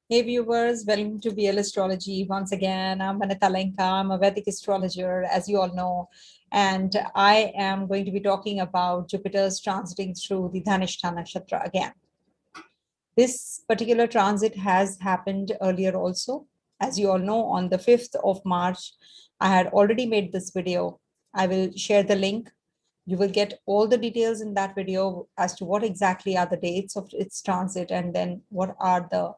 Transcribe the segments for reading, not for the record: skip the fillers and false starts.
Hey viewers, welcome to BL Astrology. Once again, I'm Vanita Lenka. I'm a Vedic astrologer, as you all know, and I am going to be talking about Jupiter's transiting through the DHANISHTHA Nakshatra again. This particular transit has happened earlier also. As you all know, on the 5th of March, I had already made this video. I will share the link. You will get all the details in that video as to what exactly are the dates of its transit and then what are the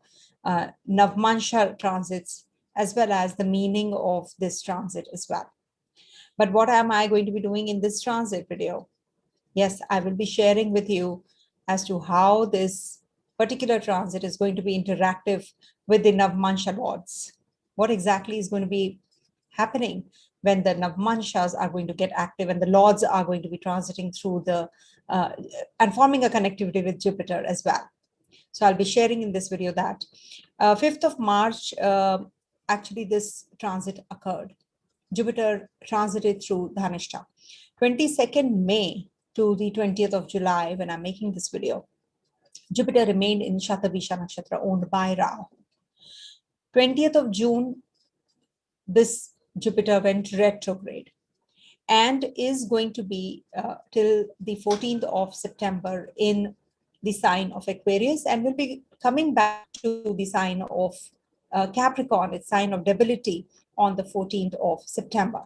Navmansha transits, as well as the meaning of this transit as well. But what am I going to be doing in this transit video? Yes, I will be sharing with you as to how this particular transit is going to be interactive with the Navmansha lords. What exactly is going to be happening when the Navmanshas are going to get active and the lords are going to be transiting through the and forming a connectivity with Jupiter as well. So I'll be sharing in this video that 5th of March, actually this transit occurred. Jupiter transited through Dhanishta. 22nd May to the 20th of July, when I'm making this video, Jupiter remained in Shatabhisha Nakshatra owned by Rahu. 20th of June, this Jupiter went retrograde and is going to be till the 14th of September in the sign of Aquarius and will be coming back to the sign of Capricorn, its sign of debility, on the 14th of September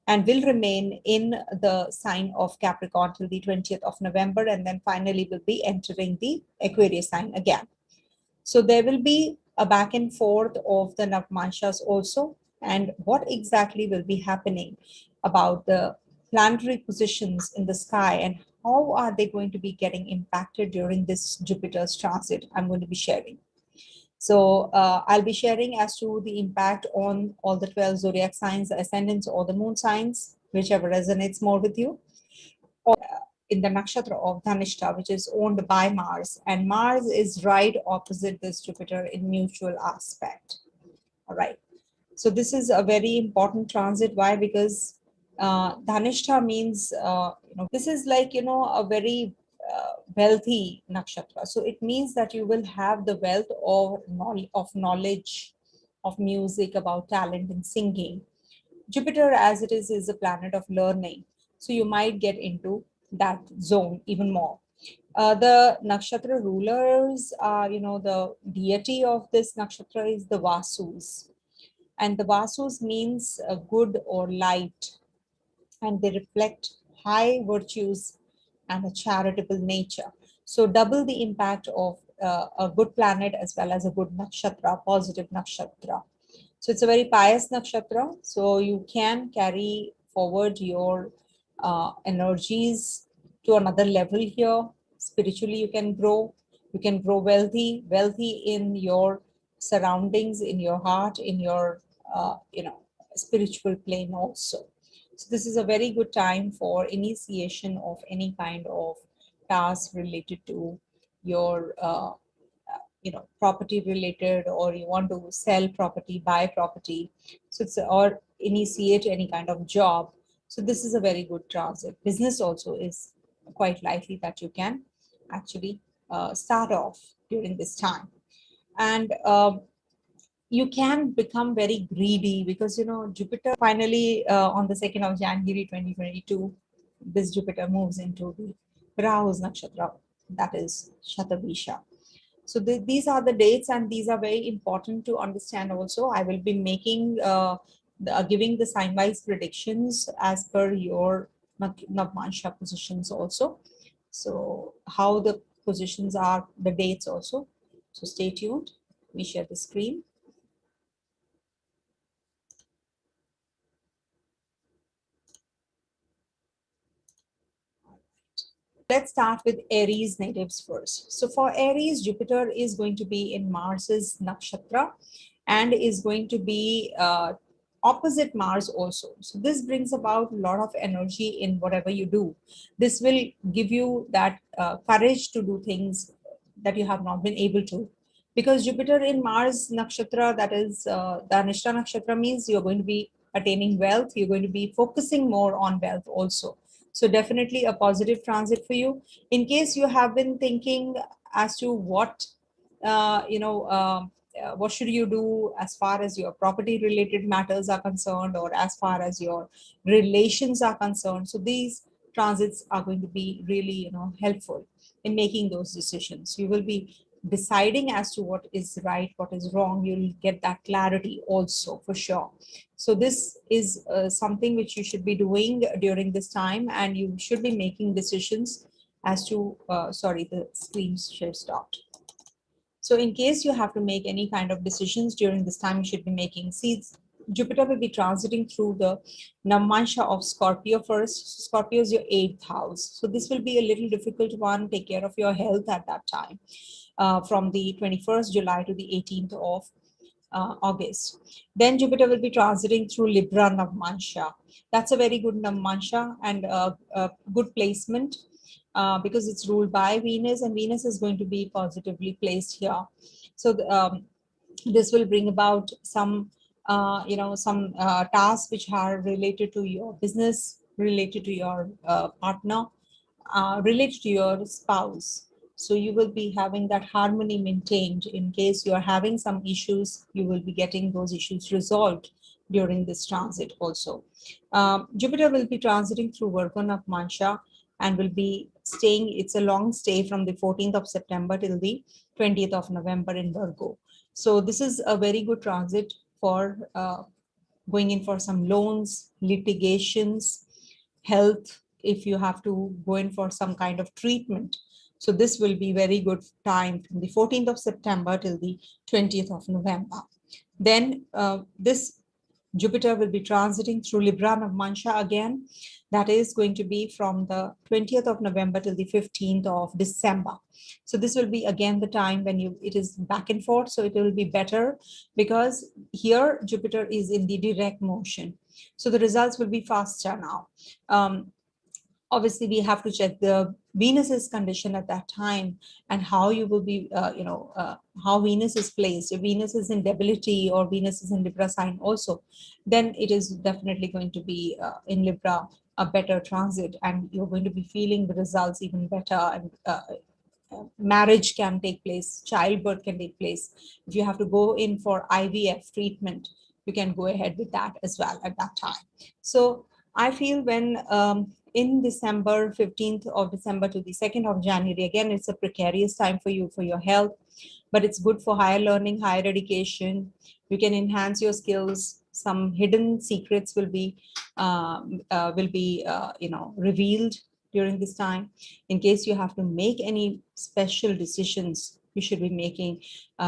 and will remain in the sign of Capricorn till the 20th of November and then finally will be entering the Aquarius sign again. So there will be a back and forth of the Navmanshas also, and what exactly will be happening about the planetary positions in the sky and how are they going to be getting impacted during this Jupiter's transit, I'm going to be sharing. So I'll be sharing as to the impact on all the 12 zodiac signs, the ascendants or the moon signs, whichever resonates more with you, or in the nakshatra of Dhanishta, which is owned by Mars. And Mars is right opposite this Jupiter in mutual aspect. All right. So this is a very important transit. Why? Because Dhanishta means, this is like, a very wealthy nakshatra. So it means that you will have the wealth of knowledge, of music, about talent and singing. Jupiter, as it is a planet of learning. So you might get into that zone even more. The nakshatra rulers are, the deity of this nakshatra is the Vasus. And the Vasus means good or light. And they reflect high virtues and a charitable nature. So double the impact of a good planet as well as a good nakshatra, positive nakshatra. So it's a very pious nakshatra. So you can carry forward your energies to another level here. Spiritually, you can grow. You can grow wealthy in your surroundings, in your heart, in your spiritual plane also. So this is a very good time for initiation of any kind of task related to your property related, or you want to sell property, buy property, so it's or initiate any kind of job. So this is a very good transit. Business also is quite likely that you can actually start off during this time. And you can become very greedy because Jupiter finally on the 2nd of January 2022, this Jupiter moves into the Rahu's nakshatra, that is Shatabhisha. So these are the dates and these are very important to understand also. I will be making giving the sign wise predictions as per your Navmansha positions also. So how the positions are, the dates also. So stay tuned. We share the screen. Let's start with Aries natives first. So for Aries, Jupiter is going to be in Mars's nakshatra and is going to be opposite Mars also. So this brings about a lot of energy in whatever you do. This will give you that courage to do things that you have not been able to. Because Jupiter in Mars nakshatra, that is the Dhanishta nakshatra, means you're going to be attaining wealth. You're going to be focusing more on wealth also. So definitely a positive transit for you. In case you have been thinking as to what, what should you do as far as your property related matters are concerned, or as far as your relations are concerned. So these transits are going to be really, helpful in making those decisions. You will be deciding as to what is right, what is wrong. You'll get that clarity also, for sure. So this is something which you should be doing during this time, and you should be making decisions as to, sorry, the screen share stopped. So in case you have to make any kind of decisions during this time, you should be making seeds. Jupiter will be transiting through the Namansha of Scorpio first. Scorpio is your 8th house. So this will be a little difficult one. Take care of your health at that time, from the 21st July to the 18th of August. Then Jupiter will be transiting through Libra Navmansha. That's a very good Navmansha and a good placement, because it's ruled by Venus, and Venus is going to be positively placed here. So this will bring about some, some tasks which are related to your business, related to your partner, related to your spouse. So you will be having that harmony maintained. In case you are having some issues, you will be getting those issues resolved during this transit also. Jupiter will be transiting through Virgo Navmansha and will be staying, it's a long stay from the 14th of September till the 20th of November in Virgo. So this is a very good transit for going in for some loans, litigations, health, if you have to go in for some kind of treatment. So this will be very good time from the 14th of September till the 20th of November. Then this Jupiter will be transiting through Libra Navmansha again. That is going to be from the 20th of November till the 15th of December. So this will be again the time when it is back and forth. So it will be better because here Jupiter is in the direct motion. So the results will be faster now. Obviously, we have to check the Venus's condition at that time and how you will be, how Venus is placed. If Venus is in debility or Venus is in Libra sign also, then it is definitely going to be in Libra a better transit, and you're going to be feeling the results even better. And marriage can take place, childbirth can take place. If you have to go in for IVF treatment, you can go ahead with that as well at that time. So I feel when in December, 15th of December to the 2nd of January, again, it's a precarious time for you, for your health, but it's good for higher learning, higher education. You can enhance your skills. Some hidden secrets will be, revealed during this time. In case you have to make any special decisions, you should be making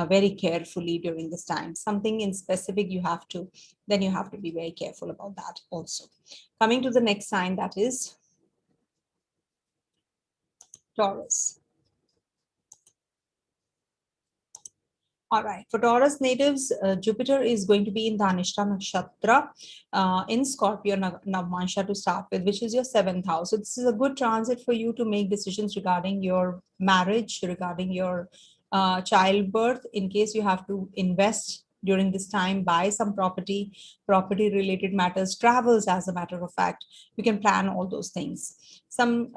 very carefully during this time. Something in specific you have to, then you have to be very careful about that also. Coming to the next sign, that is Taurus. All right, for Taurus natives, Jupiter is going to be in DHANISHTHA Nakshatra in Scorpio Navmansha to start with, which is your 7th house. So this is a good transit for you to make decisions regarding your marriage, regarding your childbirth. In case you have to invest during this time, buy some property related matters, travels, as a matter of fact, you can plan all those things. Some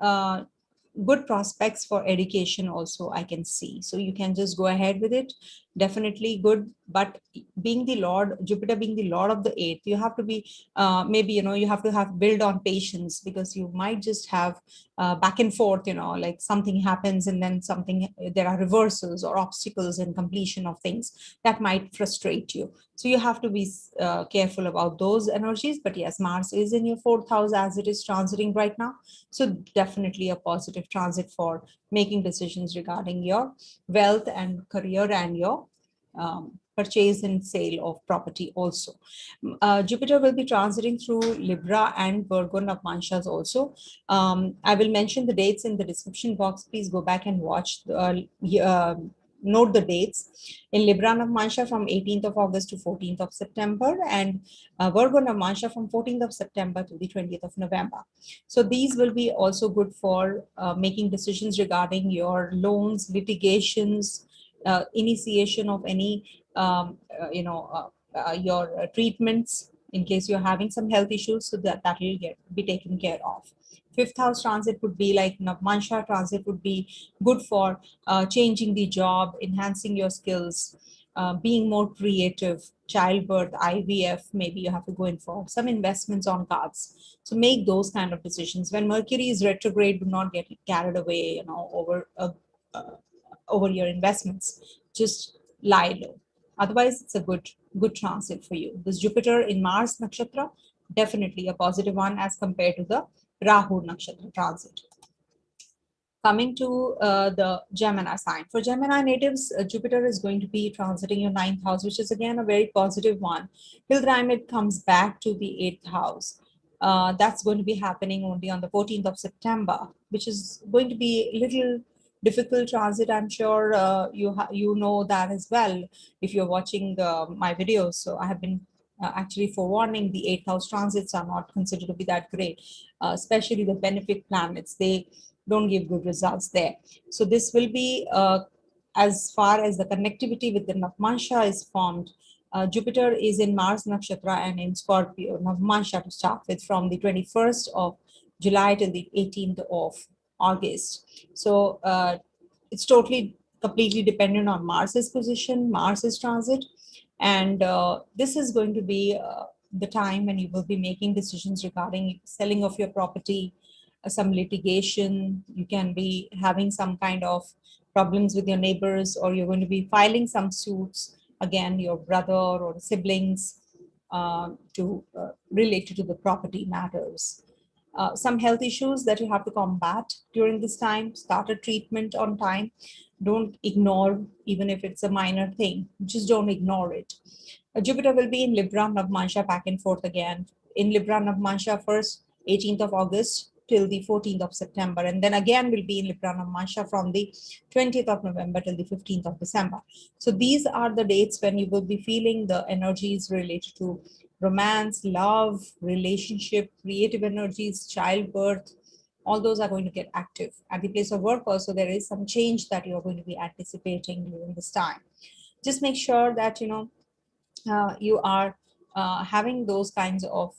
good prospects for education also I can see. So you can just go ahead with it. Definitely good. But being the Lord, Jupiter being the Lord of the 8th, you have to be, maybe, you have to have build on patience, because you might just have back and forth, like something happens and then something, there are reversals or obstacles in completion of things that might frustrate you. So you have to be careful about those energies. But yes, Mars is in your 4th house as it is transiting right now. So definitely a positive transit for making decisions regarding your wealth and career and your purchase and sale of property also. Jupiter will be transiting through Libra and Virgo Navmanshas also. I will mention the dates in the description box. Please go back and watch note the dates. In Libra Navmansha from 18th of August to 14th of September, and Virgo Navmansha from 14th of September to the 20th of November. So these will be also good for making decisions regarding your loans, litigations, initiation of any, your treatments, in case you're having some health issues, so that will be taken care of. 5th house transit would be like Navmansha transit would be good for changing the job, enhancing your skills, being more creative, childbirth, IVF, maybe you have to go in for some investments on cards. So make those kind of decisions. When Mercury is retrograde, do not get carried away, uh, over your investments. Just lie low. Otherwise, it's a good transit for you. This Jupiter in Mars Nakshatra, definitely a positive one as compared to the Rahu Nakshatra transit. Coming to the Gemini sign. For Gemini natives, Jupiter is going to be transiting your ninth house, which is again a very positive one. Till the time it comes back to the eighth house. That's going to be happening only on the 14th of September, which is going to be a little difficult transit. I'm sure you know that as well if you're watching my videos. So I have been actually forewarning the eighth house transits are not considered to be that great, especially the benefic planets. They don't give good results there. So this will be as far as the connectivity with the Navmansha is formed. Jupiter is in Mars Nakshatra and in Scorpio, Navmansha to start with, from the 21st of July till the 18th of August. So it's totally, completely dependent on Mars's position, Mars's transit. And this is going to be the time when you will be making decisions regarding selling of your property, some litigation. You can be having some kind of problems with your neighbors, or you're going to be filing some suits, again, your brother or siblings, to related to the property matters. Some health issues that you have to combat during this time. Start a treatment on time. Don't ignore, even if it's a minor thing, just don't ignore it. Jupiter will be in Libra Navmansha, back and forth again. In Libra Navmansha, first 18th of August till the 14th of September, and then again will be in Libra Navmansha from the 20th of November till the 15th of December. So these are the dates when you will be feeling the energies related to romance, love, relationship, creative energies, childbirth. All those are going to get active. At the place of work also, there is some change that you're going to be anticipating during this time. Just make sure that you are having those kinds of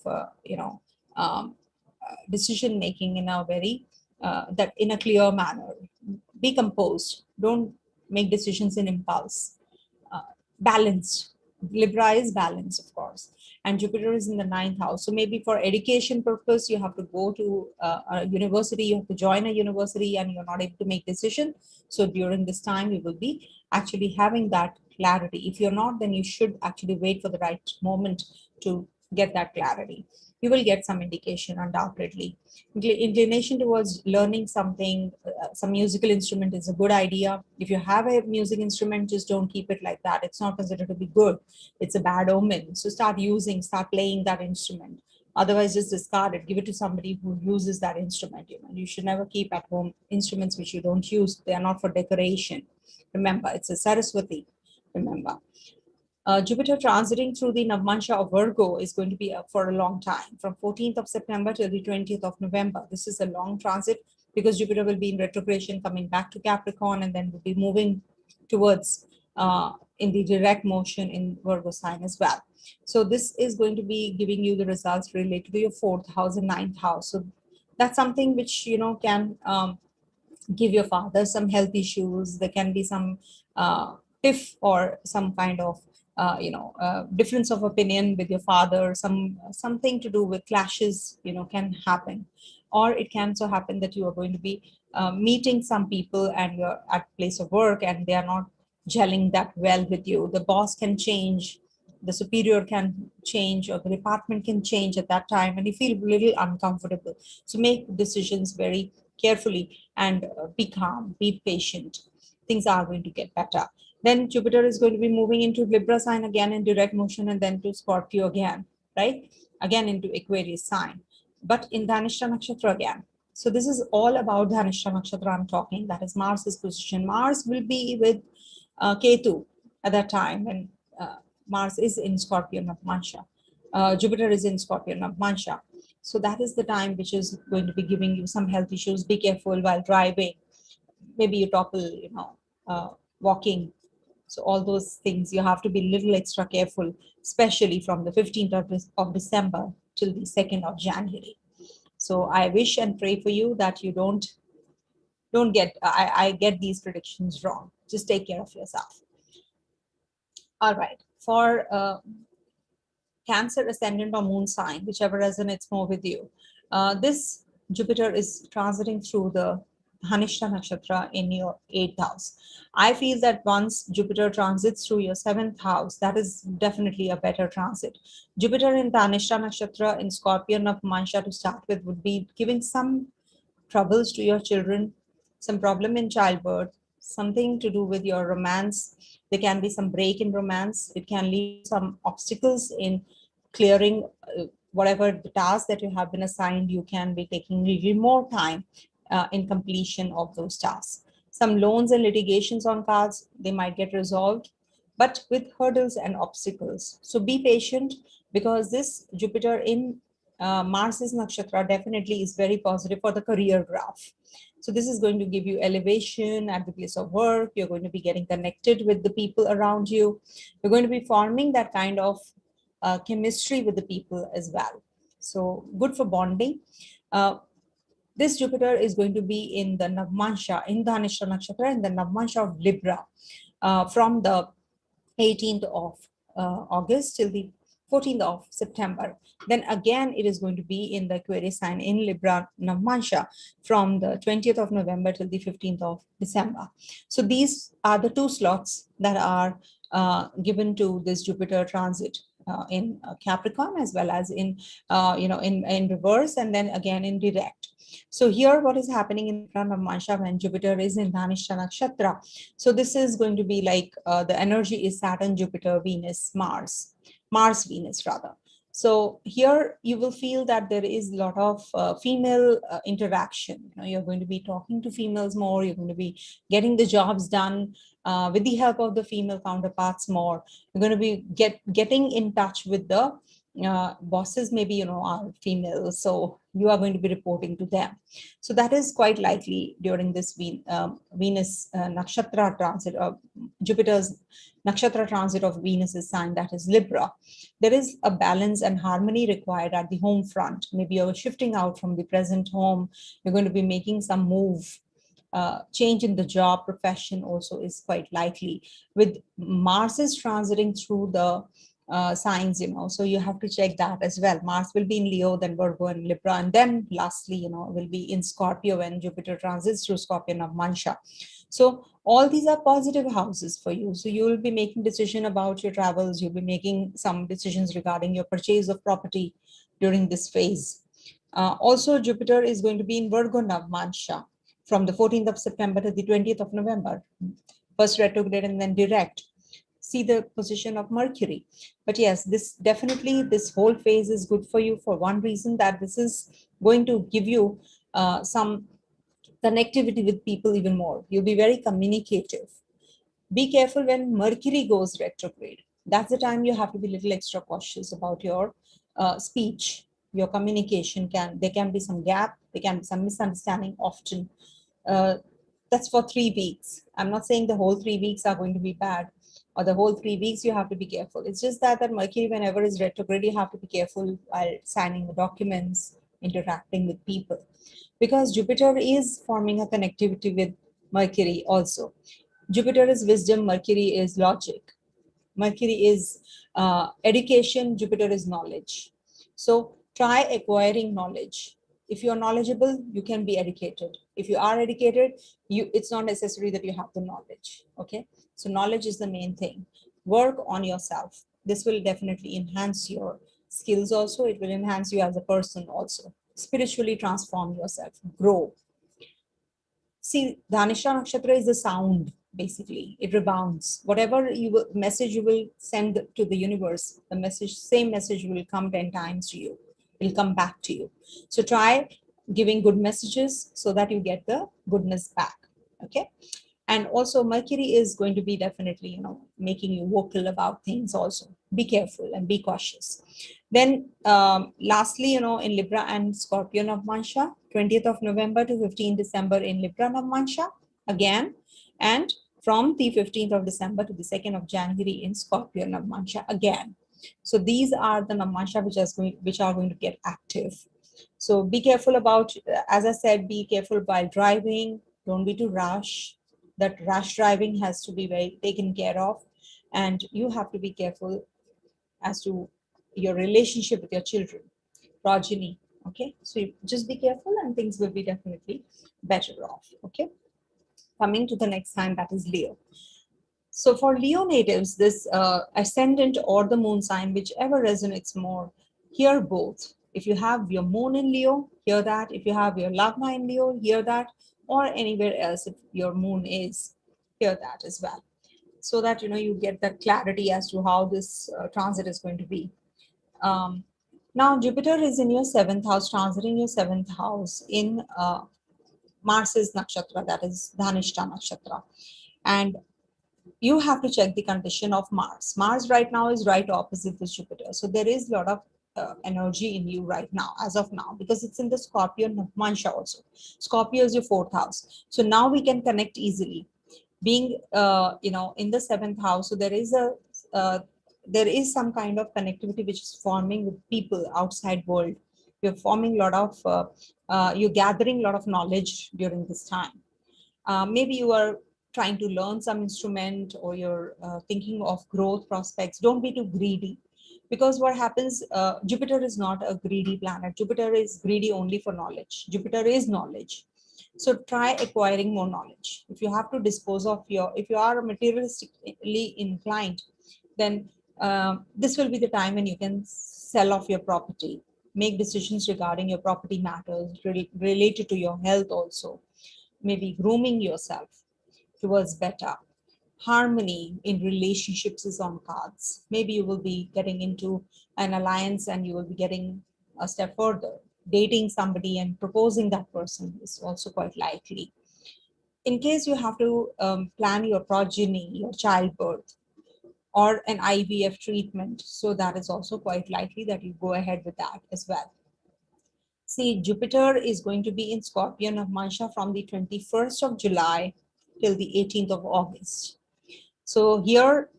decision making in a very that in a clear manner. Be composed. Don't make decisions in impulse. Balanced. Libra is balance, of course, and Jupiter is in the ninth house. So maybe for education purpose, you have to go to a university, you have to join a university, and you're not able to make decision. So during this time, you will be actually having that clarity. If you're not, then you should actually wait for the right moment to get that clarity. You will get some indication undoubtedly. Inclination towards learning something, some musical instrument is a good idea. If you have a music instrument, just don't keep it like that. It's not considered to be good. It's a bad omen. So start playing that instrument. Otherwise, just discard it. Give it to somebody who uses that instrument. You should never keep at home instruments which you don't use. They are not for decoration. Remember, it's a Saraswati. Remember. Jupiter transiting through the Navmansha of Virgo is going to be up for a long time, from 14th of September till the 20th of November. This is a long transit because Jupiter will be in retrogression, coming back to Capricorn, and then will be moving towards in the direct motion in Virgo sign as well. So this is going to be giving you the results related to your fourth house and ninth house. So that's something which can give your father some health issues. There can be some tiff or some kind of difference of opinion with your father. Something to do with clashes can happen, or it can so happen that you are going to be meeting some people and you're at place of work and they are not gelling that well with you. The boss can change, the superior can change, or the department can change at that time, and you feel a little uncomfortable. So make decisions very carefully and be calm, be patient. Things are going to get better. Then Jupiter is going to be moving into Libra sign again in direct motion, and then to Scorpio again, right? Again into Aquarius sign, but in Dhanishta Nakshatra again. So this is all about Dhanishta Nakshatra I'm talking. That is Mars's position. Mars will be with Ketu at that time when Mars is in Scorpio Navmansha. Jupiter is in Scorpio Navmansha. So that is the time which is going to be giving you some health issues. Be careful while driving. Maybe you topple, walking. So all those things, you have to be a little extra careful, especially from the 15th of December till the 2nd of January. So I wish and pray for you that you don't get, I get these predictions wrong. Just take care of yourself. All right. For Cancer Ascendant or Moon sign, whichever resonates more with you, this Jupiter is transiting through the DHANISHTHA Nakshatra in your 8th house. I feel that once Jupiter transits through your 7th house, that is definitely a better transit. Jupiter in DHANISHTHA Nakshatra in Scorpio Navmansha to start with would be giving some troubles to your children, some problem in childbirth, something to do with your romance. There can be some break in romance. It can lead to some obstacles in clearing whatever the task that you have been assigned. You can be taking a little more time in completion of those tasks. Some loans and litigations on cards, they might get resolved, but with hurdles and obstacles. So be patient, because this Jupiter in Mars's nakshatra definitely is very positive for the career graph. So this is going to give you elevation at the place of work. You're going to be getting connected with the people around you. You're going to be forming that kind of chemistry with the people as well. So good for bonding. This Jupiter is going to be in the Navmansha, in the DHANISHTHA Nakshatra, in the Navmansha of Libra, from the 18th of August till the 14th of September. Then again, it is going to be in the Aquarius sign in Libra Navmansha from the 20th of November till the 15th of December. So these are the two slots that are given to this Jupiter transit. In Capricorn, as well as in in reverse, and then again in direct. So here what is happening in Navmansha when Jupiter is in DHANISHTHA Nakshatra. So this is going to be like the energy is Saturn, Jupiter, Venus, Mars, Venus rather. So here you will feel that there is a lot of female interaction. You're going to be talking to females more. You're going to be getting the jobs done with the help of the female counterparts more. You're going to be getting in touch with the bosses, maybe are female, so you are going to be reporting to them. So that is quite likely during this Venus nakshatra transit, Jupiter's nakshatra transit of Venus's sign, that is Libra. There is a balance and harmony required at the home front. Maybe you're shifting out from the present home. You're going to be making some move. Change in the job profession also is quite likely, with Mars is transiting through the signs, so you have to check that as well. Mars will be in Leo, then Virgo and Libra, and then lastly, will be in Scorpio when Jupiter transits through Scorpio Navmansha. So all these are positive houses for you. So you will be making decision about your travels. You'll be making some decisions regarding your purchase of property during this phase. Also, Jupiter is going to be in Virgo Navmansha from the 14th of September to the 20th of November. First retrograde and then direct. See the position of Mercury. But yes, this whole phase is good for you for one reason, that this is going to give you some connectivity with people even more. You'll be very communicative. Be careful when Mercury goes retrograde. That's the time you have to be a little extra cautious about your speech, your communication. There can be some gap, there can be some misunderstanding often. That's for 3 weeks. I'm not saying the whole 3 weeks are going to be bad, or the whole 3 weeks you have to be careful. It's just that Mercury, whenever is retrograde, you have to be careful while signing the documents, interacting with people, because Jupiter is forming a connectivity with Mercury also. Jupiter is wisdom, Mercury is logic. Mercury is education, Jupiter is knowledge. So try acquiring knowledge. If you are knowledgeable, you can be educated. If you are educated, it's not necessary that you have the knowledge. Okay, so knowledge is the main thing. Work on yourself. This will definitely enhance your skills also. It will enhance you as a person also. Spiritually transform yourself, grow. See, DHANISHTHA Nakshatra is the sound, basically. It rebounds. Whatever message you will send to the universe, same message will come 10 times to you. It will come back to you. So try giving good messages so that you get the goodness back. Okay. And also Mercury is going to be definitely, making you vocal about things also. Be careful and be cautious. Then lastly, in Libra and Scorpio Navmansha, 20th of November to 15th December in Libra Navmansha again. And from the 15th of December to the 2nd of January in Scorpio Navmansha again. So these are the Navmansha which are going to get active. So be careful about, as I said, be careful while driving. Don't be too rash. That rash driving has to be taken care of. and you have to be careful as to your relationship with your children, progeny. Okay, so you just be careful and things will be definitely better off. Okay, coming to the next sign, that is Leo. So for Leo natives, this ascendant or the moon sign, whichever resonates more, hear both. If you have your moon in Leo, hear that. If you have your lagna in Leo, hear that. Or anywhere else, if your moon is, hear that as well. So that you get that clarity as to how this transit is going to be. Now Jupiter is in your seventh house, transiting your seventh house in Mars's nakshatra, that is Dhanishta Nakshatra. And you have to check the condition of Mars. Mars right now is right opposite with Jupiter. So there is a lot of energy in you right now, as of now, because it's in the Scorpio Mansha also. Scorpio is your fourth house. So now we can connect easily. Being, in the seventh house, so there is some kind of connectivity which is forming with people outside world. You're forming a lot of, you're gathering a lot of knowledge during this time. Maybe you are trying to learn some instrument, or you're thinking of growth prospects. Don't be too greedy, because what happens, Jupiter is not a greedy planet. Jupiter is greedy only for knowledge. Jupiter is knowledge. So try acquiring more knowledge. If you have to dispose of if you are materialistically inclined, then this will be the time when you can sell off your property, make decisions regarding your property matters related to your health also, maybe grooming yourself towards better. Harmony in relationships is on cards. Maybe you will be getting into an alliance and you will be getting a step further. Dating somebody and proposing that person is also quite likely. In case you have to plan your progeny, your childbirth, or an IVF treatment, so that is also quite likely that you go ahead with that as well. See, Jupiter is going to be in Scorpion of Mansha from the 21st of July till the 18th of August. So here,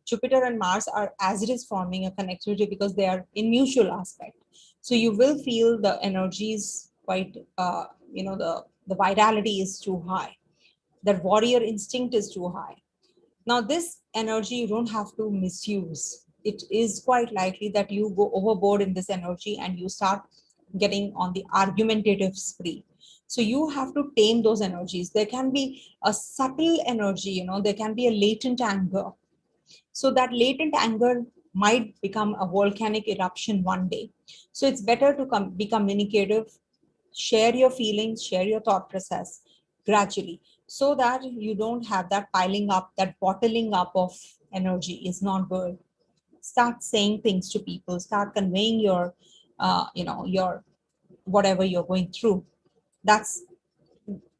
Jupiter and Mars are as it is forming a connectivity because they are in mutual aspect. So you will feel the energies quite, the vitality is too high. That warrior instinct is too high. Now, this energy you don't have to misuse. It is quite likely that you go overboard in this energy and you start getting on the argumentative spree. So you have to tame those energies. There can be a subtle energy, there can be a latent anger. So that latent anger might become a volcanic eruption one day. So it's better to be communicative, share your feelings, share your thought process gradually, so that you don't have that piling up, that bottling up of energy is not good. Start saying things to people, start conveying your, your whatever you're going through. That's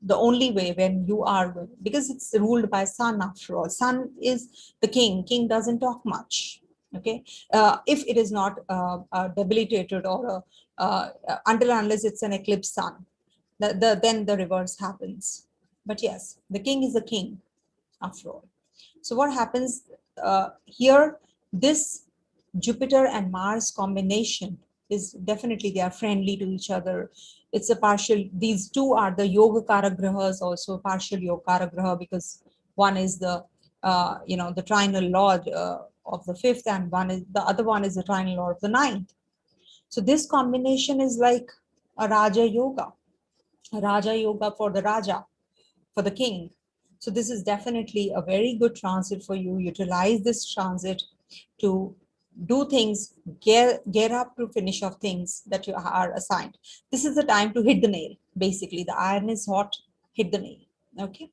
the only way when you are, because it's ruled by Sun after all. Sun is the king. King doesn't talk much. Okay, if it is not debilitated or until unless it's an eclipse sun, then the reverse happens. But yes, the king is the king after all. So what happens here? This Jupiter and Mars combination is definitely, they are friendly to each other. It's a partial, these two are the yoga karagrahas, also partial yoga karagraha, because one is the the trinal lord of the fifth, and the other one is the trinal lord of the ninth. So this combination is like a Raja Yoga for the Raja, for the king. So this is definitely a very good transit for you. Utilize this transit to do things, get up to finish off things that you are assigned. This is the time to hit the nail. Basically, the iron is hot, hit the nail. Okay.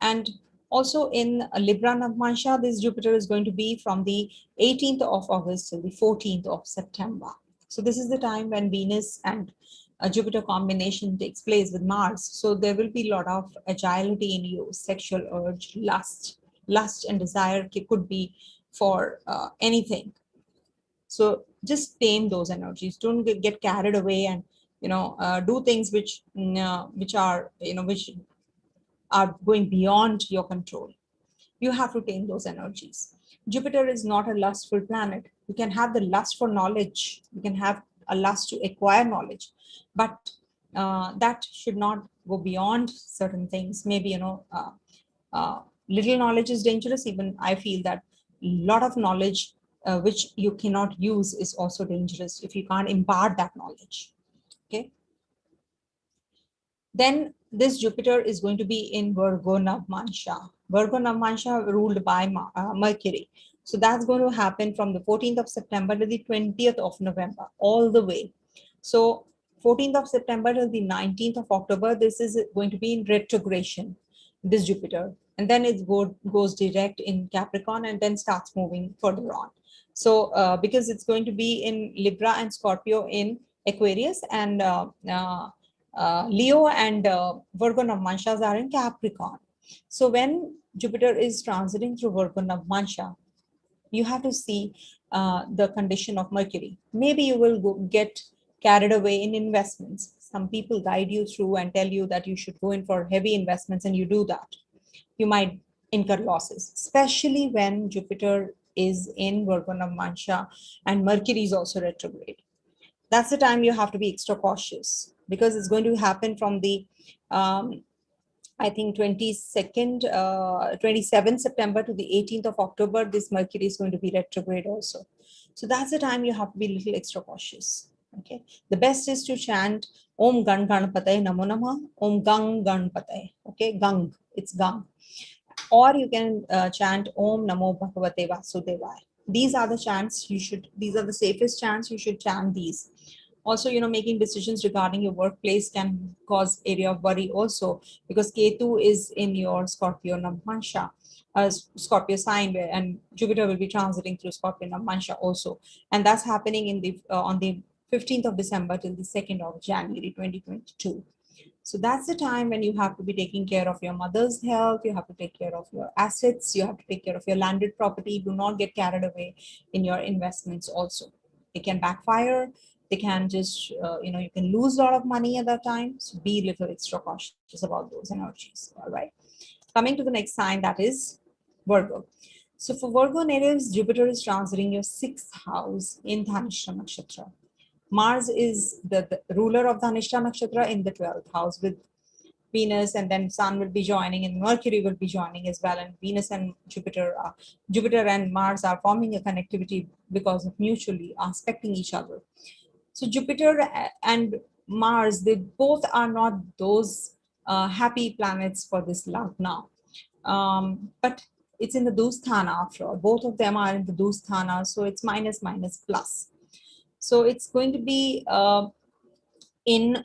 And also in Libra Navmansha, this Jupiter is going to be from the 18th of August till the 14th of September. So this is the time when Venus and Jupiter combination takes place with Mars. So there will be a lot of agility in you, sexual urge, lust and desire could be for anything. So just tame those energies. Don't get carried away and do things which are going beyond your control. You have to tame those energies. Jupiter is not a lustful planet. You can have the lust for knowledge. You can have a lust to acquire knowledge, but that should not go beyond certain things. Maybe, Little knowledge is dangerous. Even I feel that a lot of knowledge which you cannot use is also dangerous if you can't impart that knowledge. Okay. Then this Jupiter is going to be in Virgo Navmansha. Virgo Navmansha ruled by Mercury. So that's going to happen from the 14th of September to the 20th of November, all the way. So 14th of September to the 19th of October, this is going to be in retrogression, this Jupiter. And then it goes direct in Capricorn and then starts moving further on. So because it's going to be in Libra and Scorpio in Aquarius, and Leo and Virgo Navmanshas are in Capricorn. So when Jupiter is transiting through Virgo Navmansha, you have to see the condition of Mercury. Maybe you will get carried away in investments. Some people guide you through and tell you that you should go in for heavy investments, and you do that. You might incur losses, especially when Jupiter is in Virgo Navmansha and Mercury is also retrograde. That's the time you have to be extra cautious, because it's going to happen from the I think 27th September to the 18th of October. This Mercury is going to be retrograde also. So that's the time you have to be a little extra cautious. Okay. The best is to chant Om Gan Ganpataye Namo Namah, Om Gang Ganpataye. Okay. Gang. It's Gang. Or you can chant Om Namo Bhagavate Vasudevaya. These are the chants these are the safest chants. You should chant these. Also, making decisions regarding your workplace can cause area of worry also, because Ketu is in your Scorpio Navmansha, Scorpio sign, and Jupiter will be transiting through Scorpio Navmansha also. And that's happening in the on the 15th of December till the 2nd of January 2022. So that's the time when you have to be taking care of your mother's health. You have to take care of your assets. You have to take care of your landed property. Do not get carried away in your investments also. They can backfire. They can just, you can lose a lot of money at that time. So be a little extra cautious about those energies. All right. Coming to the next sign, that is Virgo. So for Virgo natives, Jupiter is transiting your 6th house in DHANISHTHA Nakshatra. Mars is the ruler of DHANISHTHA Nakshatra in the 12th house with Venus, and then Sun will be joining and Mercury will be joining as well. And Venus and Jupiter and Mars are forming a connectivity because of mutually aspecting each other. So Jupiter and Mars, they both are not those happy planets for this love now. But it's in the Dusthana after all. Both of them are in the Dusthana, so it's minus, minus, plus. So it's going to be in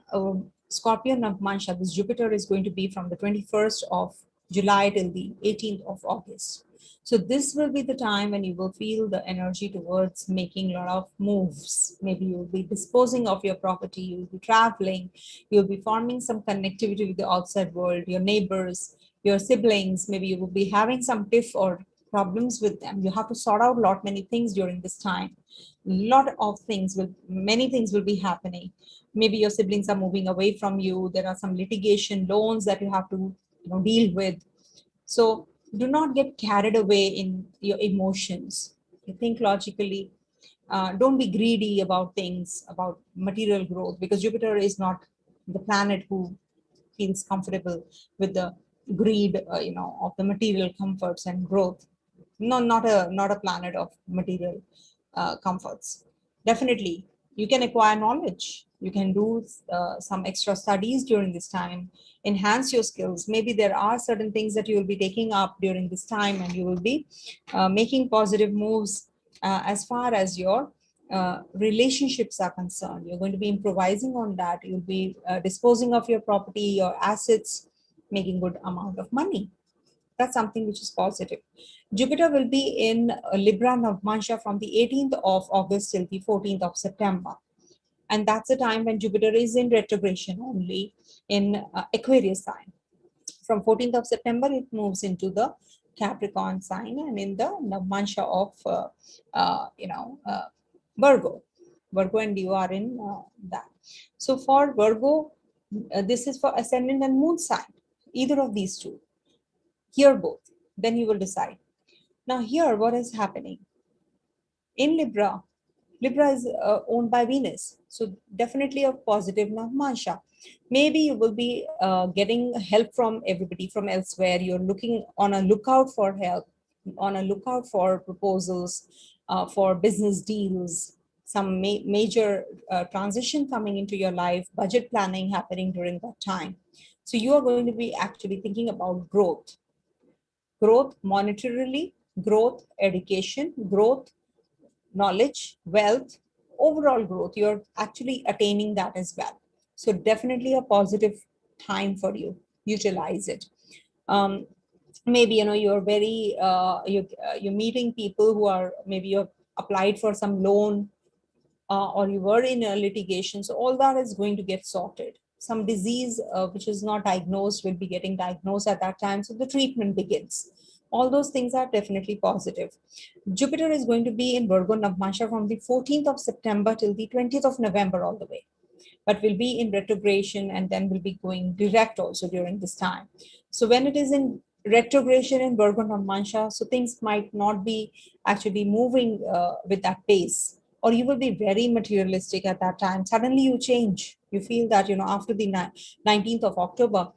Scorpio Navmansha. This Jupiter is going to be from the 21st of July till the 18th of August. So this will be the time when you will feel the energy towards making a lot of moves. Maybe you'll be disposing of your property, you'll be traveling, you'll be forming some connectivity with the outside world, your neighbors, your siblings. Maybe you will be having some tiff or problems with them. You have to sort out many things during this time. Many things will be happening. Maybe your siblings are moving away from you. There are some litigation, loans that you have to deal with. So do not get carried away in your emotions. You think logically. Don't be greedy about things, about material growth, because Jupiter is not the planet who feels comfortable with the greed, of the material comforts and growth. No, not a planet of material comforts. Definitely, you can acquire knowledge. You can do some extra studies during this time, enhance your skills. Maybe there are certain things that you will be taking up during this time, and you will be making positive moves as far as your relationships are concerned. You're going to be improvising on that. You'll be disposing of your property, your assets, making good amount of money. That's something which is positive. Jupiter will be in Libra Navmansha from the 18th of August till the 14th of September. And that's the time when Jupiter is in retrogression only in Aquarius sign. From 14th of September, it moves into the Capricorn sign and in the Navmansha of, Virgo. Virgo and Leo are in that. So for Virgo, this is for Ascendant and Moon sign, either of these two. Hear both, then you will decide. Now here, what is happening? In Libra, Libra is owned by Venus. So definitely a positive Navmansha. Maybe you will be getting help from everybody from elsewhere. You're looking on a lookout for help, on a lookout for proposals, for business deals, some major transition coming into your life, budget planning happening during that time. So you are going to be actually thinking about growth monetarily, growth education, growth knowledge, wealth, overall growth. You're actually attaining that as well. So definitely a positive time for you. Utilize it. Um, Maybe you're very you're meeting people who are, maybe you've applied for some loan, or you were in a litigation. So all that is going to get sorted. Some disease which is not diagnosed will be getting diagnosed at that time. So the treatment begins. All those things are definitely positive. Jupiter is going to be in Virgo Navmansha from the 14th of September till the 20th of November all the way, but will be in retrogression and then will be going direct also during this time. So when it is in retrogression in Virgo Navmansha, so things might not be actually moving with that pace, or you will be very materialistic at that time. Suddenly you change. You feel that, after the 19th of October,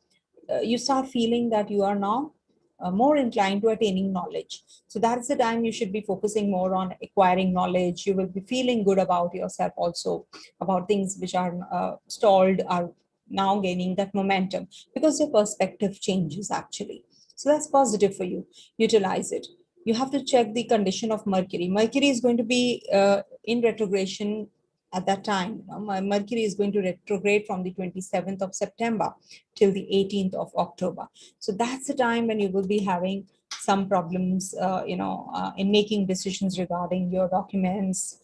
you start feeling that you are now more inclined to attaining knowledge. So that's the time you should be focusing more on acquiring knowledge. You will be feeling good about yourself also, about things which are stalled are now gaining that momentum because your perspective changes actually. So that's positive for you. Utilize it. You have to check the condition of Mercury. Mercury is going to be in retrogression at that time. Mercury is going to retrograde from the 27th of September till the 18th of October. So that's the time when you will be having some problems, in making decisions regarding your documents.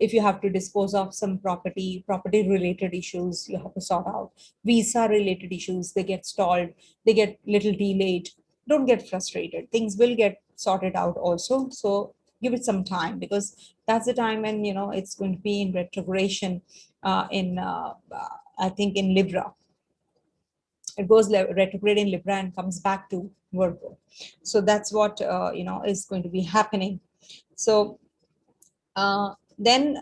If you have to dispose of some property related issues, you have to sort out. Visa related issues, they get stalled, they get little delayed. Don't get frustrated. Things will get sorted out also. So give it some time, because that's the time when it's going to be in retrogression in I think in Libra. It goes retrograde in Libra and comes back to Virgo. So that's what is going to be happening. So then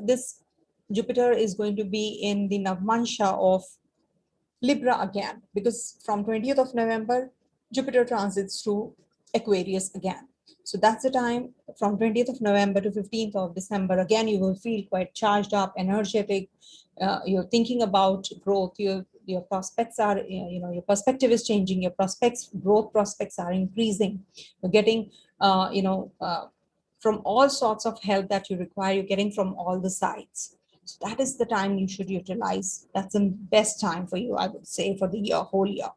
this Jupiter is going to be in the Navmansha of Libra again, because from 20th of November, Jupiter transits through Aquarius again. So that's the time from 20th of November to 15th of December. Again, you will feel quite charged up, energetic. You're thinking about growth. Your prospects are, your perspective is changing. Your growth prospects are increasing. You're getting, from all sorts of help that you require. You're getting from all the sides. So that is the time you should utilize. That's the best time for you, I would say, for the whole year.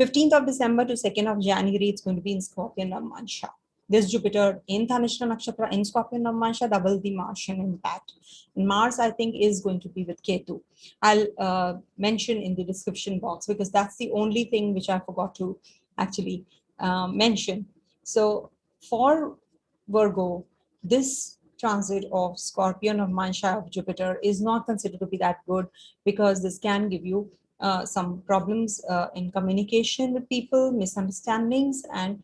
15th of December to 2nd of January, it's going to be in Scorpio Navmansha. This Jupiter in DHANISHTHA Nakshatra in Scorpio Navmansha, double the Martian impact. And Mars, I think, is going to be with Ketu. I'll mention in the description box, because that's the only thing which I forgot to actually mention. So for Virgo, this transit of Scorpion of Mansha of Jupiter is not considered to be that good, because this can give you some problems in communication with people, misunderstandings, and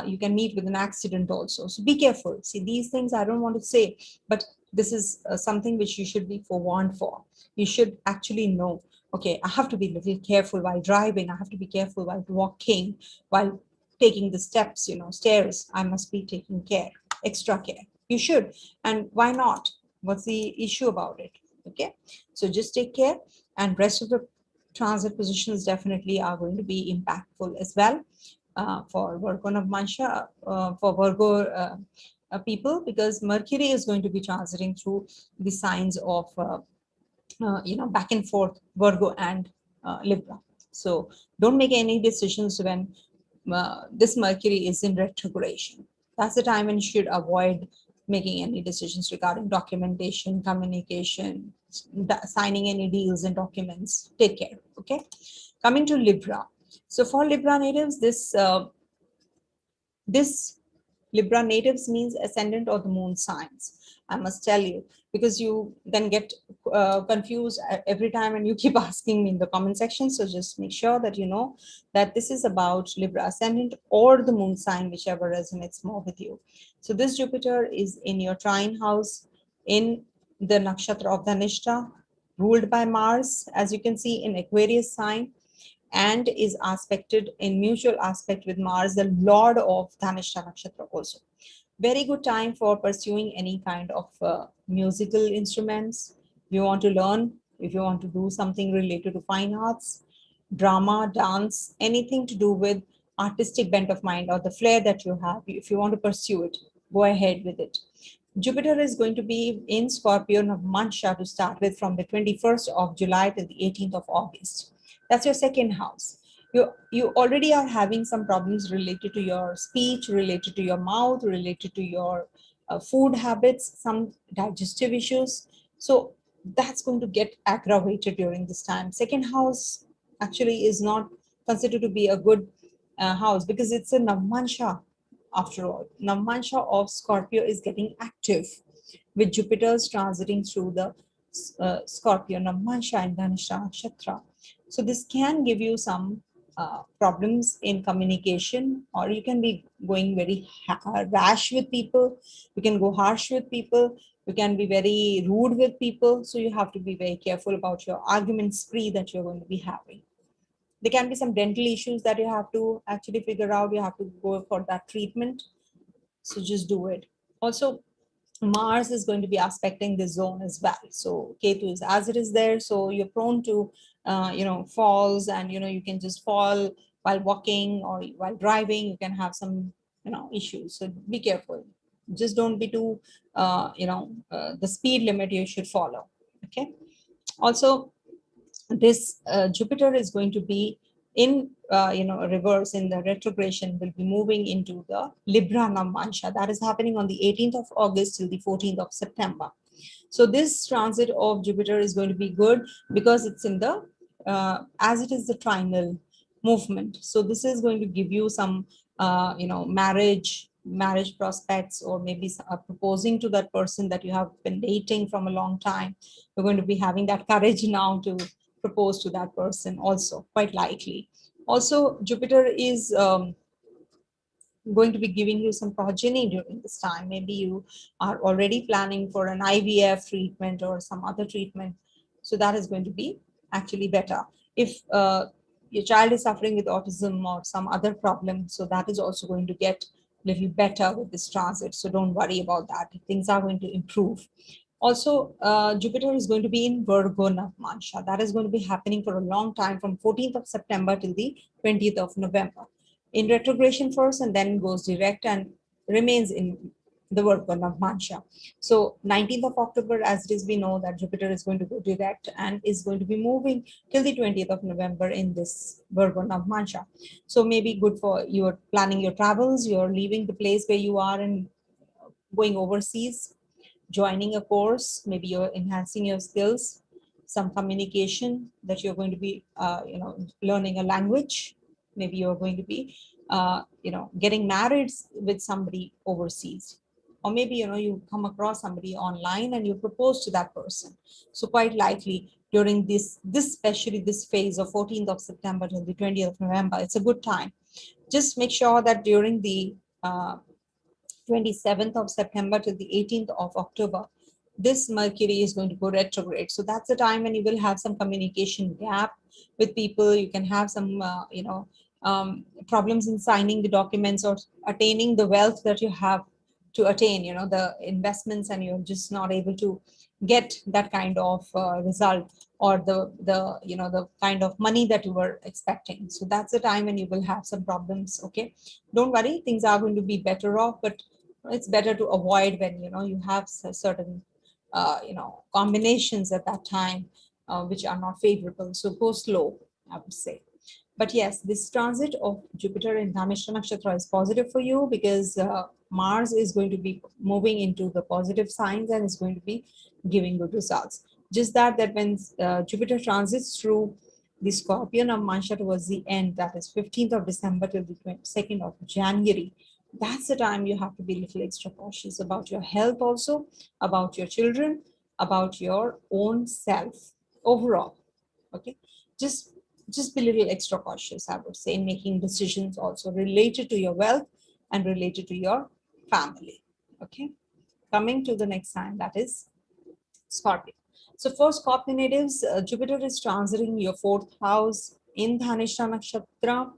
you can meet with an accident also. So be careful. See, these things I don't want to say, but this is something which you should be forewarned for. You should actually know, okay, I have to be a little careful while driving. I have to be careful while walking, while taking the steps, stairs. I must be taking care, extra care. You should. And why not? What's the issue about it? Okay. So just take care, and rest of the transit positions definitely are going to be impactful as well for Virgo Navmansha, for Virgo people, because Mercury is going to be transiting through the signs of, back and forth, Virgo and Libra. So don't make any decisions when this Mercury is in retrogression. That's the time when you should avoid making any decisions regarding documentation, communication, signing any deals and documents. Take care. Okay. Coming to Libra. So for Libra natives, this Libra natives means ascendant or the moon signs. I must tell you, because you then get confused every time and you keep asking me in the comment section. So just make sure that you know that this is about Libra ascendant or the moon sign, whichever resonates more with you. So this Jupiter is in your trine house in the nakshatra of Dhanishta, ruled by Mars, as you can see in Aquarius sign, and is aspected in mutual aspect with Mars, the Lord of Dhanishta Nakshatra also. Very good time for pursuing any kind of musical instruments. If you want to learn, if you want to do something related to fine arts, drama, dance, anything to do with artistic bent of mind or the flair that you have, if you want to pursue it, go ahead with it. Jupiter is going to be in Scorpio Navamansha to start with from the 21st of July till the 18th of August. That's your second house. You already are having some problems related to your speech, related to your mouth, related to your food habits, some digestive issues. So that's going to get aggravated during this time. Second house actually is not considered to be a good house because it's a Navamansha after all. Navamansha of Scorpio is getting active with Jupiter's transiting through the Scorpio Navamansha and Dhanishta Nakshatra. So this can give you some problems in communication, or you can be going very rash with people. You can go harsh with people. You can be very rude with people. So you have to be very careful about your argument spree that you're going to be having. There can be some dental issues that you have to actually figure out. You have to go for that treatment. So just do it. Also, Mars is going to be aspecting this zone as well. So Ketu is as it is there. So you're prone to, falls, and, you can just fall while walking or while driving. You can have some, issues. So be careful. Just don't be too, the speed limit you should follow. Okay. Also, this Jupiter is going to be in reverse in the retrogression, will be moving into the Libra Navamansha. That is happening on the 18th of August till the 14th of September. So this transit of Jupiter is going to be good because it's in the as it is the trinal movement. So this is going to give you some marriage prospects, or maybe proposing to that person that you have been dating from a long time. You're going to be having that courage now to propose to that person also, quite likely. Also, Jupiter is going to be giving you some progeny during this time. Maybe you are already planning for an IVF treatment or some other treatment. So that is going to be actually better. If your child is suffering with autism or some other problem, so that is also going to get a little better with this transit. So don't worry about that. Things are going to improve. Also, Jupiter is going to be in Virgo Navamansha. That is going to be happening for a long time from 14th of September till the 20th of November. In retrogression first, and then goes direct and remains in the Virgo Navamansha. So 19th of October, as it is, we know that Jupiter is going to go direct and is going to be moving till the 20th of November in this Virgo Navamansha. So maybe good for you're planning your travels, you're leaving the place where you are and going overseas, joining a course, maybe you're enhancing your skills, some communication that you're going to be, learning a language. Maybe you're going to be, getting married with somebody overseas. Or maybe, you come across somebody online and you propose to that person. So quite likely during this especially this phase of 14th of September till the 20th of November, it's a good time. Just make sure that during the 27th of September to the 18th of October, this Mercury is going to go retrograde. So that's the time when you will have some communication gap with people. You can have some, problems in signing the documents or attaining the wealth that you have to attain, the investments, and you're just not able to get that kind of result, or the kind of money that you were expecting. So that's the time when you will have some problems. Okay, don't worry, things are going to be better off, but it's better to avoid when you have certain combinations at that time which are not favorable. So go slow, I would say. But yes, this transit of Jupiter in Dhanishta Nakshatra is positive for you because Mars is going to be moving into the positive signs and is going to be giving good results. Just that when Jupiter transits through the Scorpion of Mansha towards the end, that is 15th of December till the 22nd of January, That's the time you have to be a little extra cautious about your health also, about your children, about your own self overall. Okay, just just be a little extra cautious, I would say, in making decisions also related to your wealth and related to your family. Okay, coming to the next sign, that is Scorpio. So for Scorpio natives, Jupiter is transiting your fourth house in Dhanishta Nakshatra,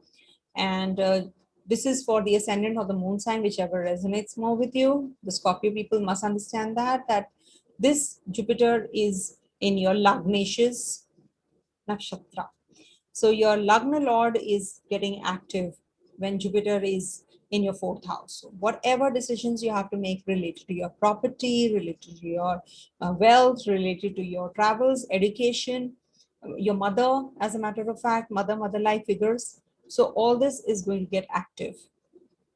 and this is for the ascendant or the moon sign, whichever resonates more with you. The Scorpio people must understand that this Jupiter is in your Lagnaceous Nakshatra. So your Lagna Lord is getting active when Jupiter is in your fourth house. So whatever decisions you have to make related to your property, related to your wealth, related to your travels, education, your mother, as a matter of fact, mother life figures. So all this is going to get active.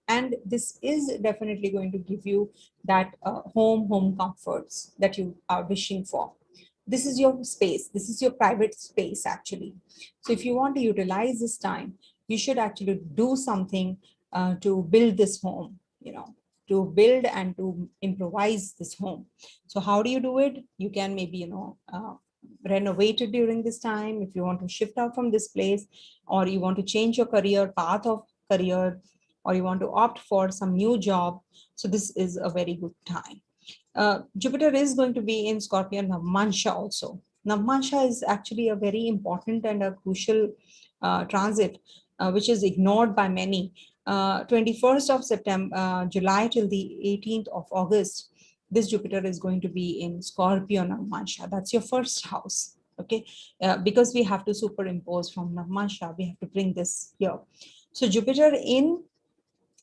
And this is definitely going to give you that home comforts that you are wishing for. This is your space. This is your private space, actually. So if you want to utilize this time, you should actually do something to build this home, to build and to improvise this home. So how do you do it? You can maybe, renovate it during this time if you want to shift out from this place, or you want to change your career path of career, or you want to opt for some new job. So this is a very good time. Jupiter is going to be in Scorpio Navmansha also. Navmansha is actually a very important and a crucial transit, which is ignored by many. 21st of September, July till the 18th of August, this Jupiter is going to be in Scorpio Navmansha. That's your first house. Okay, because we have to superimpose from Navmansha, we have to bring this here. So Jupiter in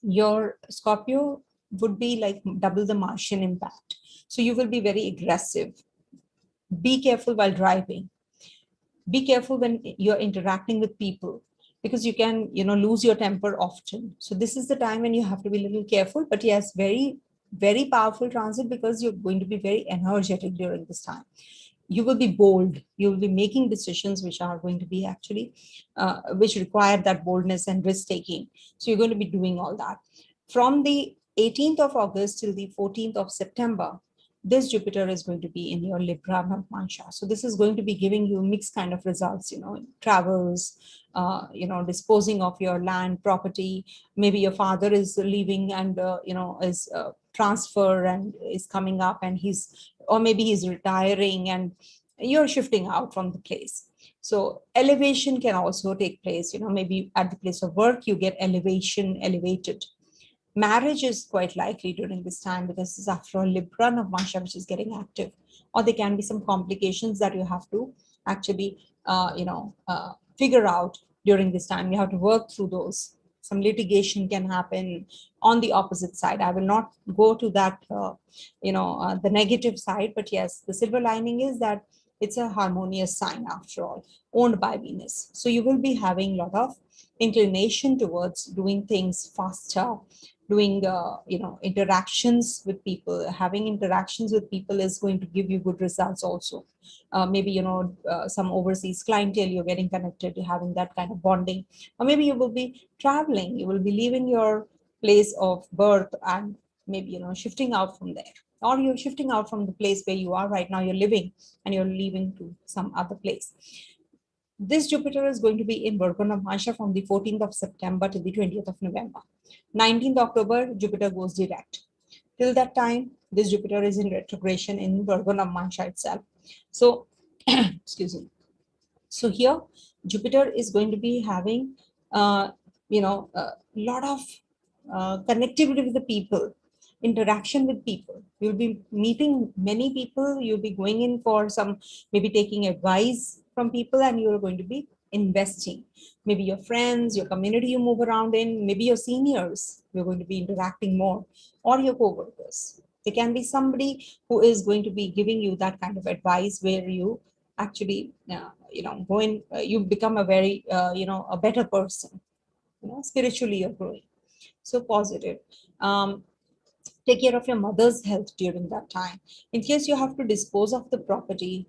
your Scorpio would be like double the Martian impact. So you will be very aggressive. Be careful while driving. Be careful when you're interacting with people, because you can, lose your temper often. So this is the time when you have to be a little careful. But yes, very, very powerful transit, because you're going to be very energetic during this time. You will be bold. You will be making decisions which are going to be actually, which require that boldness and risk taking. So you're going to be doing all that. From the 18th of August till the 14th of September, this Jupiter is going to be in your Libra Navmansha. So this is going to be giving you mixed kind of results, travels, disposing of your land, property. Maybe your father is leaving and, is transfer and is coming up, and or maybe he's retiring and you're shifting out from the place. So elevation can also take place, maybe at the place of work, you get elevated. Marriage is quite likely during this time, because this is after all Libra Navmansha, which is getting active. Or there can be some complications that you have to actually, figure out during this time. You have to work through those. Some litigation can happen on the opposite side. I will not go to that, the negative side, but yes, the silver lining is that it's a harmonious sign after all, owned by Venus. So you will be having a lot of inclination towards doing things faster, doing interactions with people. Having interactions with people is going to give you good results also. Maybe some overseas clientele, you're getting connected, you're having that kind of bonding. Or maybe you will be traveling, you will be leaving your place of birth and maybe shifting out from there, or you're shifting out from the place where you are right now, you're living, and you're leaving to some other place. This Jupiter is going to be in Virgo Navmansha from the 14th of September to the 20th of November. 19th October, Jupiter goes direct. Till that time, this Jupiter is in retrogression in Virgo Navmansha itself. So, excuse me. So here, Jupiter is going to be having, a lot of connectivity with the people, interaction with people. You'll be meeting many people. You'll be going in for some, maybe taking advice from people, and you're going to be investing. Maybe your friends, your community you move around in, maybe your seniors, you're going to be interacting more, or your co-workers. There can be somebody who is going to be giving you that kind of advice where you actually, go in, you become a very, a better person, spiritually you're growing. So positive. Take care of your mother's health during that time. In case you have to dispose of the property,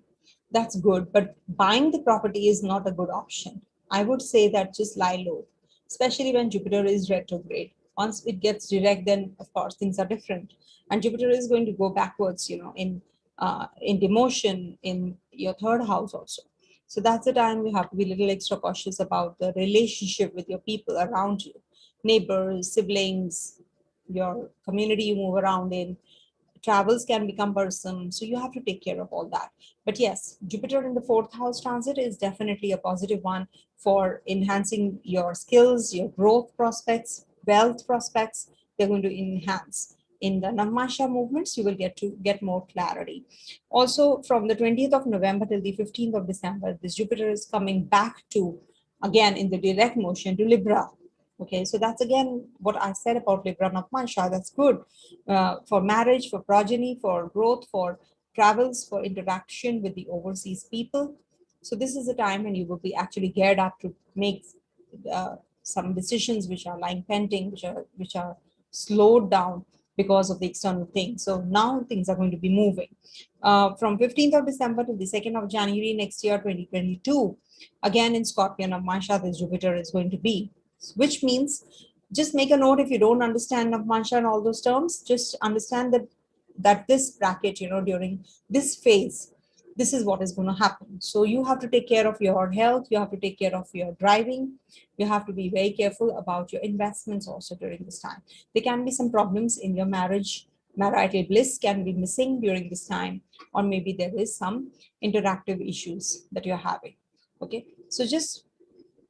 that's good, but buying the property is not a good option. I would say that just lie low, especially when Jupiter is retrograde. Once it gets direct, then of course things are different. And Jupiter is going to go backwards, in demotion in your third house also. So that's the time you have to be a little extra cautious about the relationship with your people around you, neighbors, siblings, your community you move around in. Travels can be cumbersome, so you have to take care of all that. But yes, Jupiter in the fourth house transit is definitely a positive one for enhancing your skills, your growth prospects, wealth prospects. They're going to enhance. In the Navmasha movements, you will get more clarity. Also, from the 20th of November till the 15th of December, this Jupiter is coming back to, again, in the direct motion to Libra. Okay, so that's again what I said about Libra Navmasha. That's good for marriage, for progeny, for growth, for travels, for interaction with the overseas people. So this is a time when you will be actually geared up to make some decisions which are lying pending, which are slowed down because of the external things. So now things are going to be moving. From 15th of December to the 2nd of January next year, 2022, again in Scorpion of Masha, this Jupiter is going to be, which means just make a note if you don't understand Navmansha and all those terms, just understand that this bracket, during this phase, this is what is going to happen. So you have to take care of your health, you have to take care of your driving, you have to be very careful about your investments also during this time. There can be some problems in your marriage, marital bliss can be missing during this time, or maybe there is some interactive issues that you're having. Okay, so just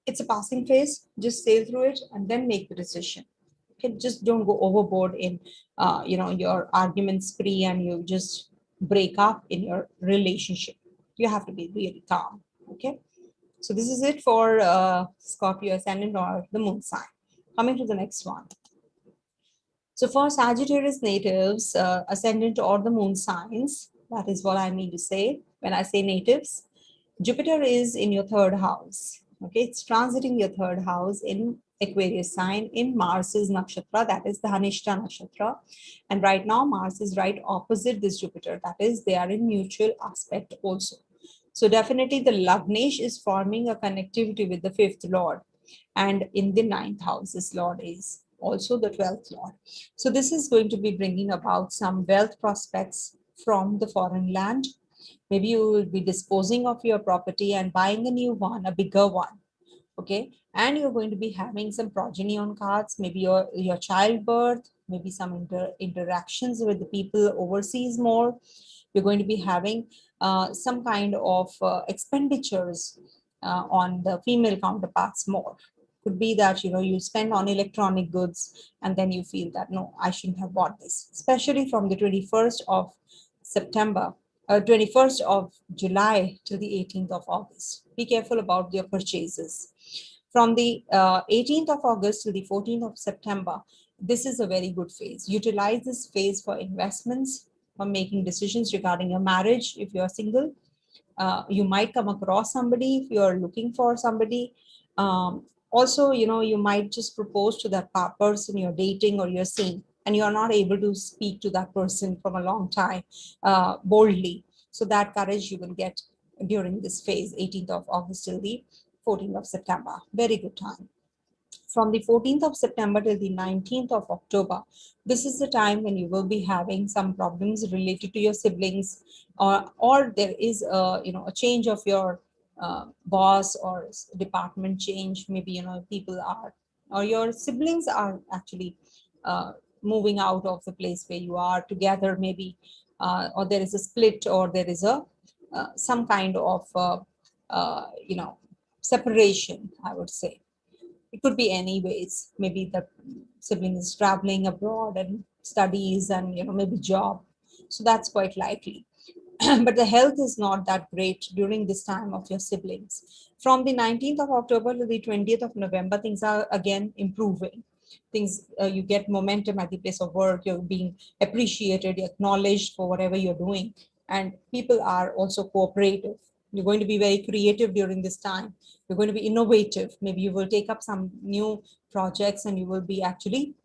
it's a passing phase, just sail through it and then make the decision. Okay, just don't go overboard in your argument spree and you just break up in your relationship. You have to be really calm. Okay, so this is it for Scorpio Ascendant or the Moon sign. Coming to the next one. So for Sagittarius natives, ascendant or the moon signs, that is what I mean to say when I say natives. Jupiter is in your third house. Okay, it's transiting your third house in Aquarius sign in Mars's nakshatra, that is the DHANISHTHA Nakshatra. And right now, Mars is right opposite this Jupiter, that is, they are in mutual aspect also. So definitely the Lagnesh is forming a connectivity with the fifth lord. And in the ninth house, this lord is also the 12th lord. So this is going to be bringing about some wealth prospects from the foreign land. Maybe you will be disposing of your property and buying a new one, a bigger one. Okay, and you're going to be having some progeny on cards, maybe your childbirth, maybe some interactions with the people overseas more. You're going to be having some kind of expenditures on the female counterparts more. Could be that you spend on electronic goods and then you feel that no, I shouldn't have bought this, especially from the 21st of September, 21st of July till the 18th of August. Be careful about your purchases. From the 18th of August to the 14th of September, this is a very good phase. Utilize this phase for investments, for making decisions regarding your marriage. If you're single, you might come across somebody if you're looking for somebody. Also, you might just propose to that person you're dating or you're seeing, and you're not able to speak to that person from a long time boldly. So that courage you will get during this phase, 18th of August till the 14th of September. Very good time. From the 14th of September till the 19th of October, this is the time when you will be having some problems related to your siblings, or there is a change of your boss or department change. Maybe people are, or your siblings are actually moving out of the place where you are together, maybe, or there is a split, or there is a some kind of separation, I would say. It could be any ways. Maybe the sibling is traveling abroad and studies and maybe job. So that's quite likely. But the health is not that great during this time of your siblings. From the 19th of October to the 20th of November, things are again improving. Things, you get momentum at the place of work, you're being appreciated, acknowledged for whatever you're doing, and people are also cooperative. You're going to be very creative during this time. You're going to be innovative. Maybe you will take up some new projects and you will be actually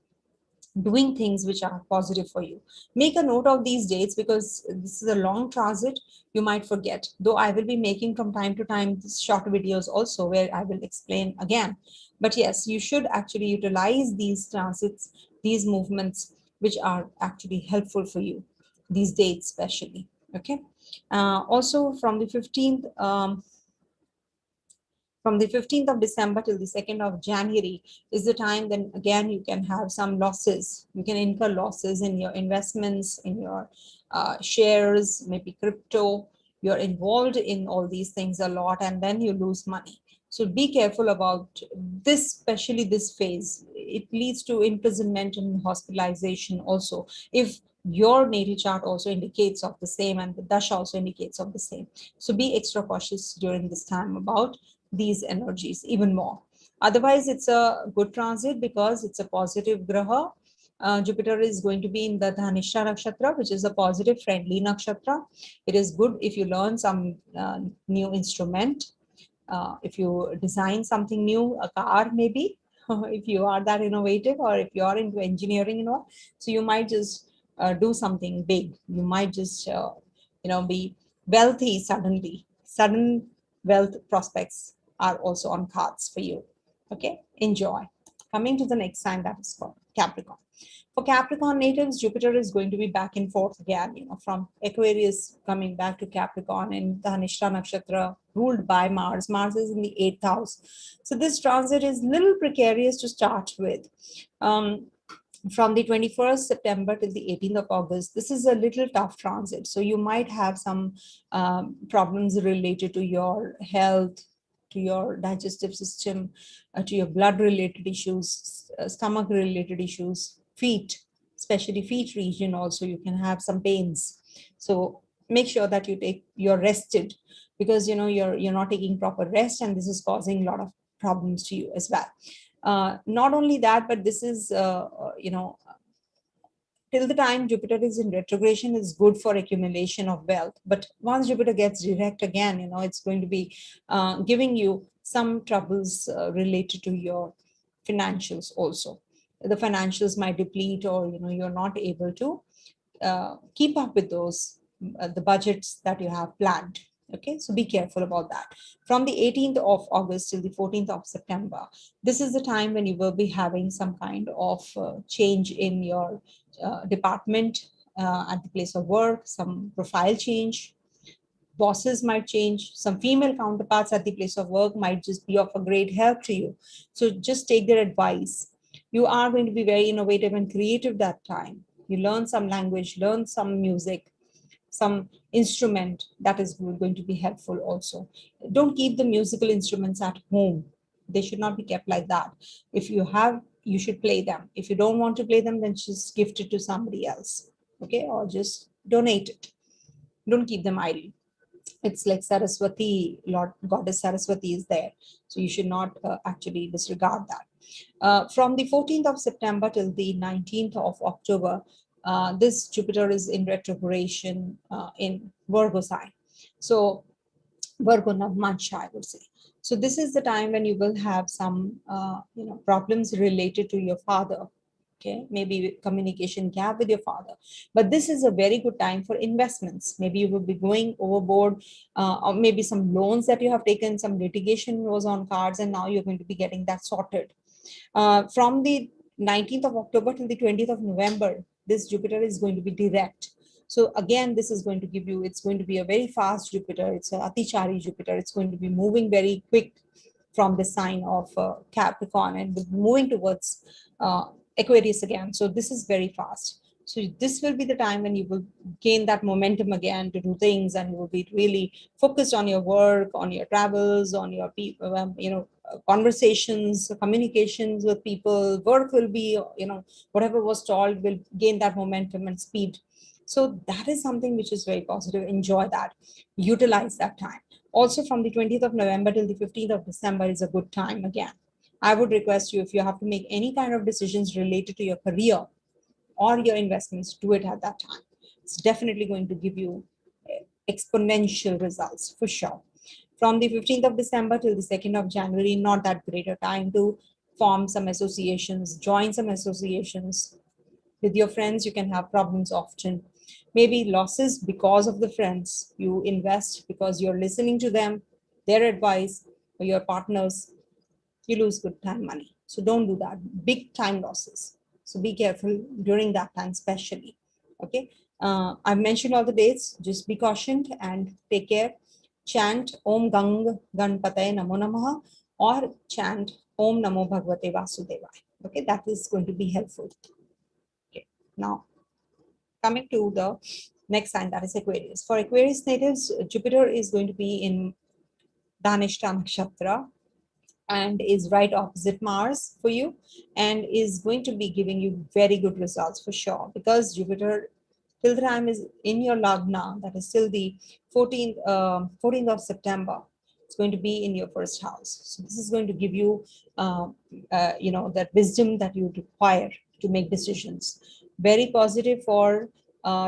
doing things which are positive for you. Make a note of these dates because this is a long transit. You might forget, though I will be making from time to time these short videos also where I will explain again. But yes, you should actually utilize these transits, these movements, which are actually helpful for you, these dates especially. Okay. Also from the 15th, from the 15th of December till the 2nd of January is the time then again you can have some losses. You can incur losses in your investments, in your shares, maybe crypto. You're involved in all these things a lot and then you lose money. So be careful about this, especially this phase. It leads to imprisonment and hospitalization also. If your natal chart also indicates of the same and the dasha also indicates of the same. So be extra cautious during this time about these energies even more. Otherwise, it's a good transit because it's a positive graha. Jupiter is going to be in the DHANISHTHA Nakshatra, which is a positive, friendly nakshatra. It is good if you learn some new instrument, if you design something new, a car maybe, if you are that innovative, or if you are into engineering and all. So you might just do something big. You might just, be wealthy suddenly. Sudden wealth prospects are also on cards for you. Okay, enjoy. Coming to the next sign, that is called Capricorn. For Capricorn natives, Jupiter is going to be back and forth again, from Aquarius coming back to Capricorn in the Dhanishta Nakshatra, ruled by Mars. Mars is in the 8th house. So this transit is a little precarious to start with. From the 21st September till the 18th of August, this is a little tough transit. So you might have some problems related to your health, to your digestive system, to your blood related issues, stomach related issues, feet, especially feet region also, you can have some pains. So make sure that you're rested because you're not taking proper rest and this is causing a lot of problems to you as well. Not only that, but this is, till the time Jupiter is in retrogression, is good for accumulation of wealth. But once Jupiter gets direct again, it's going to be giving you some troubles related to your financials also. The financials might deplete, or you're not able to keep up with those the budgets that you have planned. Okay, so be careful about that. From the 18th of August till the 14th of September, this is the time when you will be having some kind of change in your department at the place of work, some profile change. Bosses might change. Some female counterparts at the place of work might just be of a great help to you. So just take their advice. You are going to be very innovative and creative that time. You learn some language, learn some music, some instrument that is going to be helpful also. Don't keep the musical instruments at home. They should not be kept like that. If you have, you should play them. If you don't want to play them, then just gift it to somebody else. Okay, or just donate it. Don't keep them idle. It's like Saraswati, Lord Goddess Saraswati is there. So you should not actually disregard that. From the 14th of September till the 19th of October, this Jupiter is in retrogression in Virgo sign. So Virgo Navmansha, I would say. So this is the time when you will have some problems related to your father. Okay, maybe communication gap with your father, but this is a very good time for investments. Maybe you will be going overboard, or maybe some loans that you have taken, some litigation was on cards, and now you're going to be getting that sorted. From the 19th of October till the 20th of November, this Jupiter is going to be direct. So again, this is going to give you, it's going to be a very fast Jupiter. It's a Atichari Jupiter. It's going to be moving very quick from the sign of Capricorn and moving towards Aquarius again. So this is very fast. So this will be the time when you will gain that momentum again to do things, and you will be really focused on your work, on your travels, on your people, conversations, communications with people. Work will be, whatever was stalled will gain that momentum and speed. So that is something which is very positive. Enjoy that. Utilize that time. Also from the 20th of November till the 15th of December is a good time again. I would request you, if you have to make any kind of decisions related to your career or your investments, do it at that time. It's definitely going to give you exponential results for sure. From the 15th of December till the 2nd of January, not that great a time to form some associations, join some associations, With your friends, you can have problems often. Maybe losses because of the friends. You invest because you're listening to them, their advice, or your partners. You lose good time money. So don't do that. Big time losses. So be careful during that time, especially. Okay. I've mentioned all the dates. Just be cautioned and take care. Chant Om Gang Ganpataye Namo Namaha or chant Om Namo Bhagavate Vasudevaya. Okay, that is going to be helpful. Okay. Now, coming to the next sign, that is Aquarius. For Aquarius natives, Jupiter is going to be in DHANISHTHA Nakshatra and is right opposite Mars for you, and is going to be giving you very good results for sure, because Jupiter till the time is in your Lagna, that is till the 14th of September. It's going to be in your first house. So this is going to give you, that wisdom that you require to make decisions. Very positive for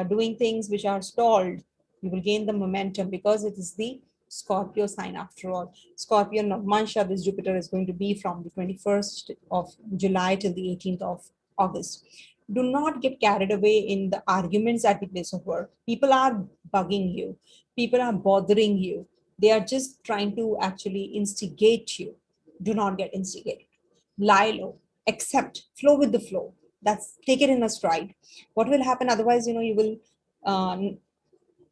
doing things which are stalled. You will gain the momentum because it is the Scorpio sign after all. Scorpio Navmansha, this Jupiter is going to be from the 21st of July till the 18th of August. Do not get carried away in the arguments at the place of work. People are bugging you. People are bothering you. They are just trying to actually instigate you. Do not get instigated. Lie low. Accept. Flow with the flow. Take it in a stride. What will happen otherwise, you will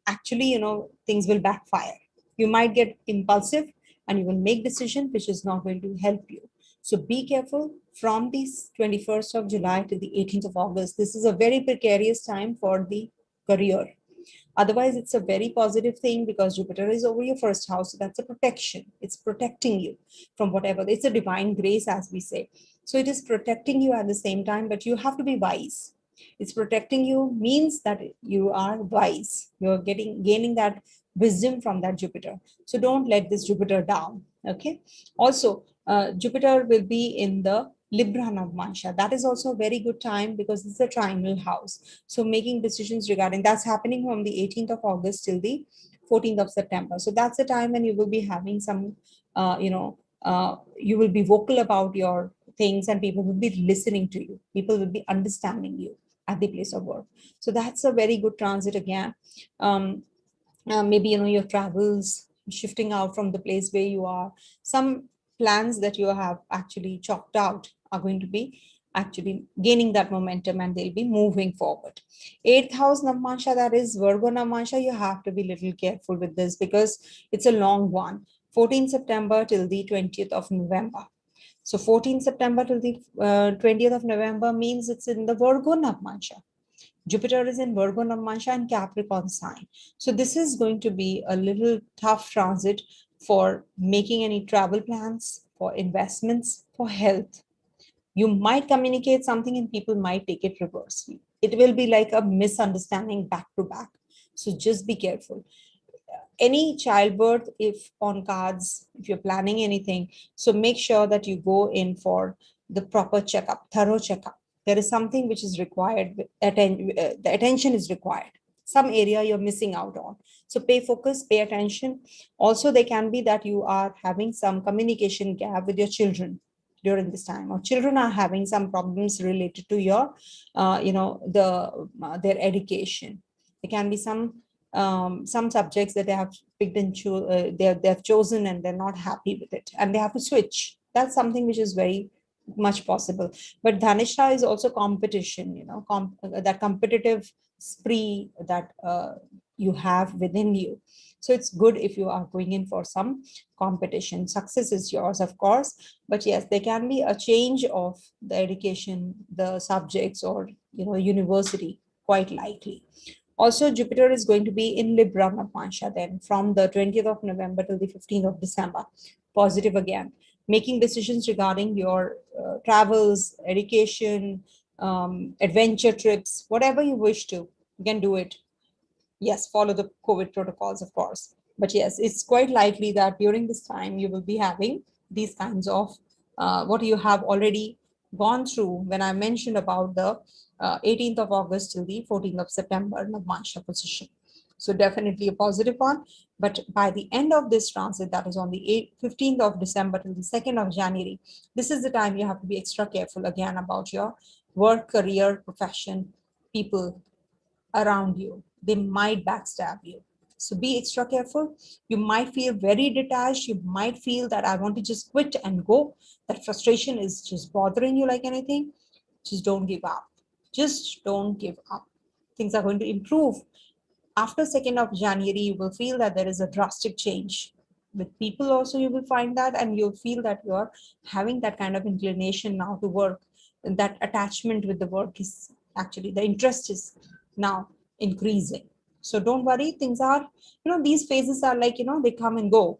actually, things will backfire. You might get impulsive and you will make decision which is not going to help you. So be careful from the 21st of July to the 18th of August. This is a very precarious time for the career. Otherwise, it's a very positive thing because Jupiter is over your first house. So that's a protection. It's protecting you from whatever. It's a divine grace, as we say. So it is protecting you at the same time, but you have to be wise. It's protecting you means that you are wise. You're gaining that wisdom from that Jupiter. So don't let this Jupiter down. Okay. Also, Jupiter will be in the Libra Navmansha. That is also a very good time because it's a triangle house. So making decisions regarding that's happening from the 18th of August till the 14th of September. So that's the time when you will be having some, you will be vocal about your things and people will be listening to you. People will be understanding you at the place of work. So that's a very good transit again. Maybe, your travels, shifting out from the place where you are. Some plans that you have actually chalked out are going to be actually gaining that momentum and they'll be moving forward. 8th house Navmansha, that is Virgo Navmansha, you have to be a little careful with this because it's a long one. 14th September till the 20th of November. So 14th September till the 20th of November means it's in the Virgo Navmansha. Jupiter is in Virgo Navmansha and Capricorn sign. So this is going to be a little tough transit for making any travel plans, for investments, for health. You might communicate something and people might take it reversely. It will be like a misunderstanding back to back. So just be careful. Any childbirth, if on cards, if you're planning anything, so make sure that you go in for the proper checkup, thorough checkup. There is something which is required, the attention is required. Some area you're missing out on. So pay focus, pay attention. Also, there can be that you are having some communication gap with your children during this time, or children are having some problems related to your, their education. There can be some subjects that they have picked and they have chosen and they're not happy with it and they have to switch. That's something which is very much possible. But Dhanishta is also competition, that competitive spree that you have within you. So it's good if you are going in for some competition. Success is yours, of course. But yes, there can be a change of the education, the subjects, or university, quite likely. Also, Jupiter is going to be in Libra Navmansha then from the 20th of November till the 15th of December. Positive again. Making decisions regarding your travels, education, adventure trips, whatever you wish to, you can do it. Yes, follow the COVID protocols, of course. But yes, it's quite likely that during this time you will be having these kinds of what you have already gone through when I mentioned about the 18th of August till the 14th of September Navmansha position. So definitely a positive one. But by the end of this transit, that is on the 15th of December till the 2nd of January, this is the time you have to be extra careful again about your work, career, profession, people around you. They might backstab you. So be extra careful. You might feel very detached. You might feel that I want to just quit and go. That frustration is just bothering you like anything. Just don't give up. Just don't give up. Things are going to improve. After 2nd of January, you will feel that there is a drastic change. With people also, you will find that, and you'll feel that you're having that kind of inclination now to work. And that attachment with the work is actually, the interest is now increasing. So don't worry, things are, these phases are like, they come and go.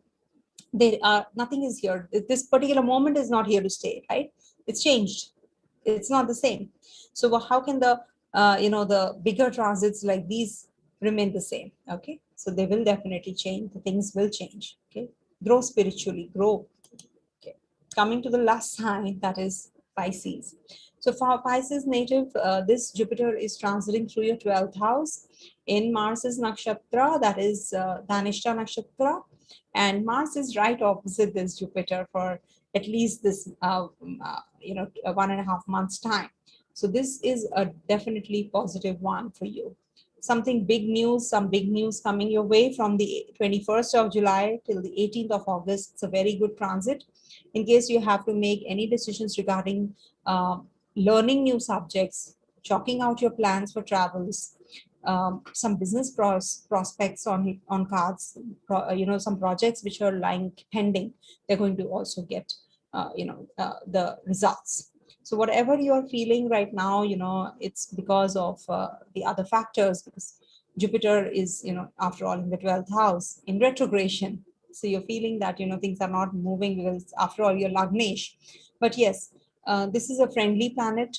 They are, nothing is here. This particular moment is not here to stay, right? It's changed. It's not the same. So how can the, the bigger transits like these remain the same? Okay. So they will definitely change. The things will change. Okay. Grow spiritually, grow. Okay. Coming to the last sign, that is Pisces. So for Pisces native, this Jupiter is transiting through your 12th house in Mars's nakshatra, that is DHANISHTHA Nakshatra. And Mars is right opposite this Jupiter for at least this, 1.5 months time. So this is a definitely positive one for you. Something big news, some big news coming your way from the 21st of July till the 18th of August. It's a very good transit. In case you have to make any decisions regarding learning new subjects, chalking out your plans for travels, some business prospects on cards, some projects which are lying pending, they're going to also get, the results. So whatever you are feeling right now, it's because of the other factors, because Jupiter is, after all, in the 12th house in retrogression. So you're feeling that, things are not moving because after all, you're Lagnesh. But yes, this is a friendly planet.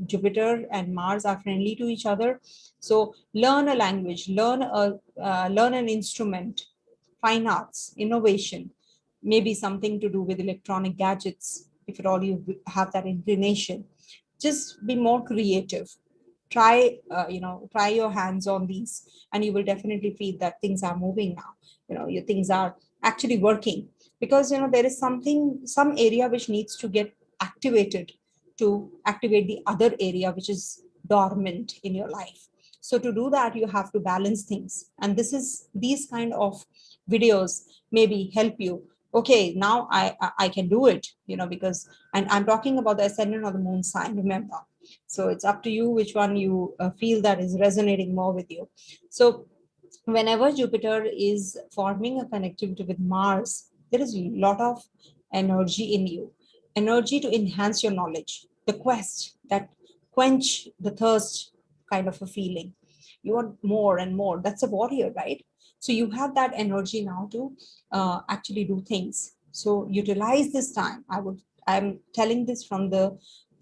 Jupiter and Mars are friendly to each other. So learn a language, learn an instrument, fine arts, innovation, maybe something to do with electronic gadgets, if at all you have that inclination. Just be more creative. Try, try your hands on these, and you will definitely feel that things are moving now. Your things are actually working, because there is some area which needs to get activated to activate the other area which is dormant in your life. So to do that, you have to balance things, and these kind of videos maybe help you. Okay, now I can do it, because, and I'm talking about the ascendant or the moon sign, remember. So it's up to you which one you feel that is resonating more with you. So whenever Jupiter is forming a connectivity with Mars, there is a lot of energy in you, energy to enhance your knowledge, the quest that quench the thirst kind of a feeling. You want more and more. That's a warrior, right? So you have that energy now to actually do things. So utilize this time. I'm telling this from the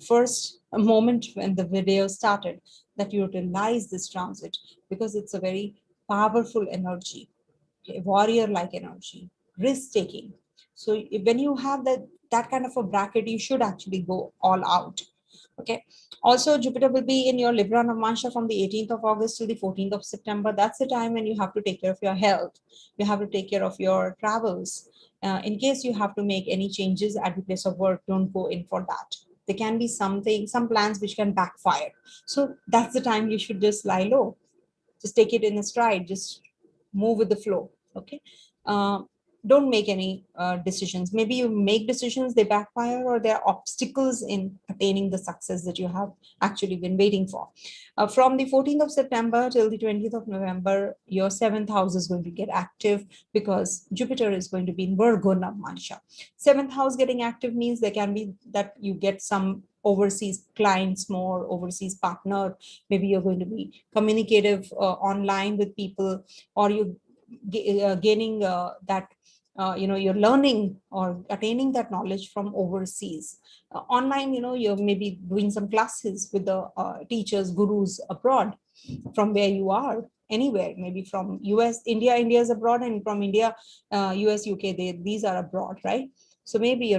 first moment when the video started, that you utilize this transit, because it's a very powerful energy, a warrior like energy, risk taking. So when you have that kind of a bracket, you should actually go all out. Okay. Also, Jupiter will be in your Libra Navamsha from the 18th of August to the 14th of September. That's the time when you have to take care of your health. You have to take care of your travels. In case you have to make any changes at the place of work, don't go in for that. There can be some plans which can backfire. So that's the time you should just lie low. Just take it in a stride. Just move with the flow. Okay. uh, don't make any decisions. Maybe you make decisions, they backfire, or there are obstacles in attaining the success that you have actually been waiting for. From the 14th of September till the 20th of November, your 7th house is going to get active, because Jupiter is going to be in Virgo Navamsha. 7th house getting active means there can be that you get some overseas clients, more overseas partner. Maybe you're going to be communicative online with people, or you gaining that you're learning or attaining that knowledge from overseas. Online, you're maybe doing some classes with the teachers, gurus abroad, from where you are, anywhere, maybe from US, India is abroad, and from India, US, UK, these are abroad, right? So maybe,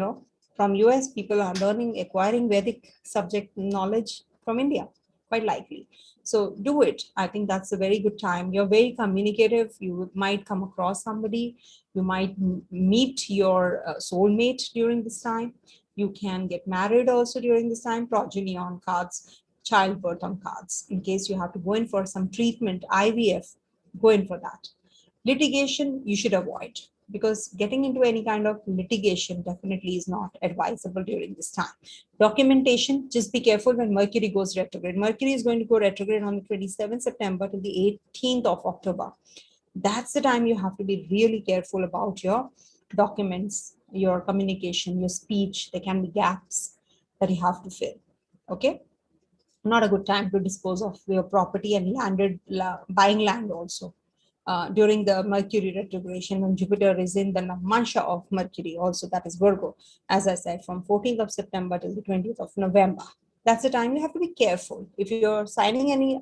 from US, people are learning, acquiring Vedic subject knowledge from India, quite likely. So do it. I think that's a very good time. You're very communicative. You might come across somebody. You might meet your soulmate during this time. You can get married also during this time, progeny on cards, childbirth on cards. In case you have to go in for some treatment, IVF, go in for that. Litigation, you should avoid, because getting into any kind of litigation definitely is not advisable during this time. Documentation, just be careful when Mercury goes retrograde. Mercury is going to go retrograde on the 27th September to the 18th of October. That's the time you have to be really careful about your documents, your communication, your speech. There can be gaps that you have to fill. Okay. Not a good time to dispose of your property and buying land also. During the Mercury retrogression, when Jupiter is in the Namansha of Mercury, also that is Virgo, as I said, from 14th of September till the 20th of November. That's the time you have to be careful. If you're signing any,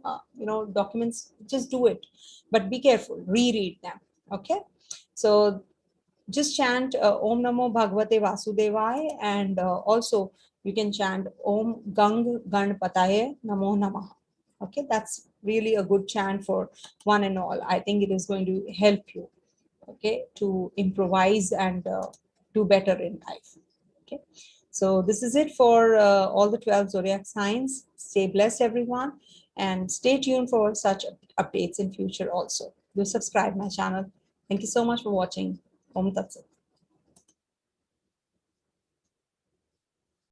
documents, just do it, but be careful. Reread them. Okay, so just chant Om Namo Bhagavate Vasudevaya, and also you can chant Om Gang Ganpataye Namo Namah. Okay, that's really a good chant for one and all. I think it is going to help you, okay, to improvise and do better in life. Okay, so this is it for all the 12 zodiac signs. Stay blessed, everyone, and stay tuned for such updates in future also. Do subscribe my channel. Thank you so much for watching. Om Tat Sat.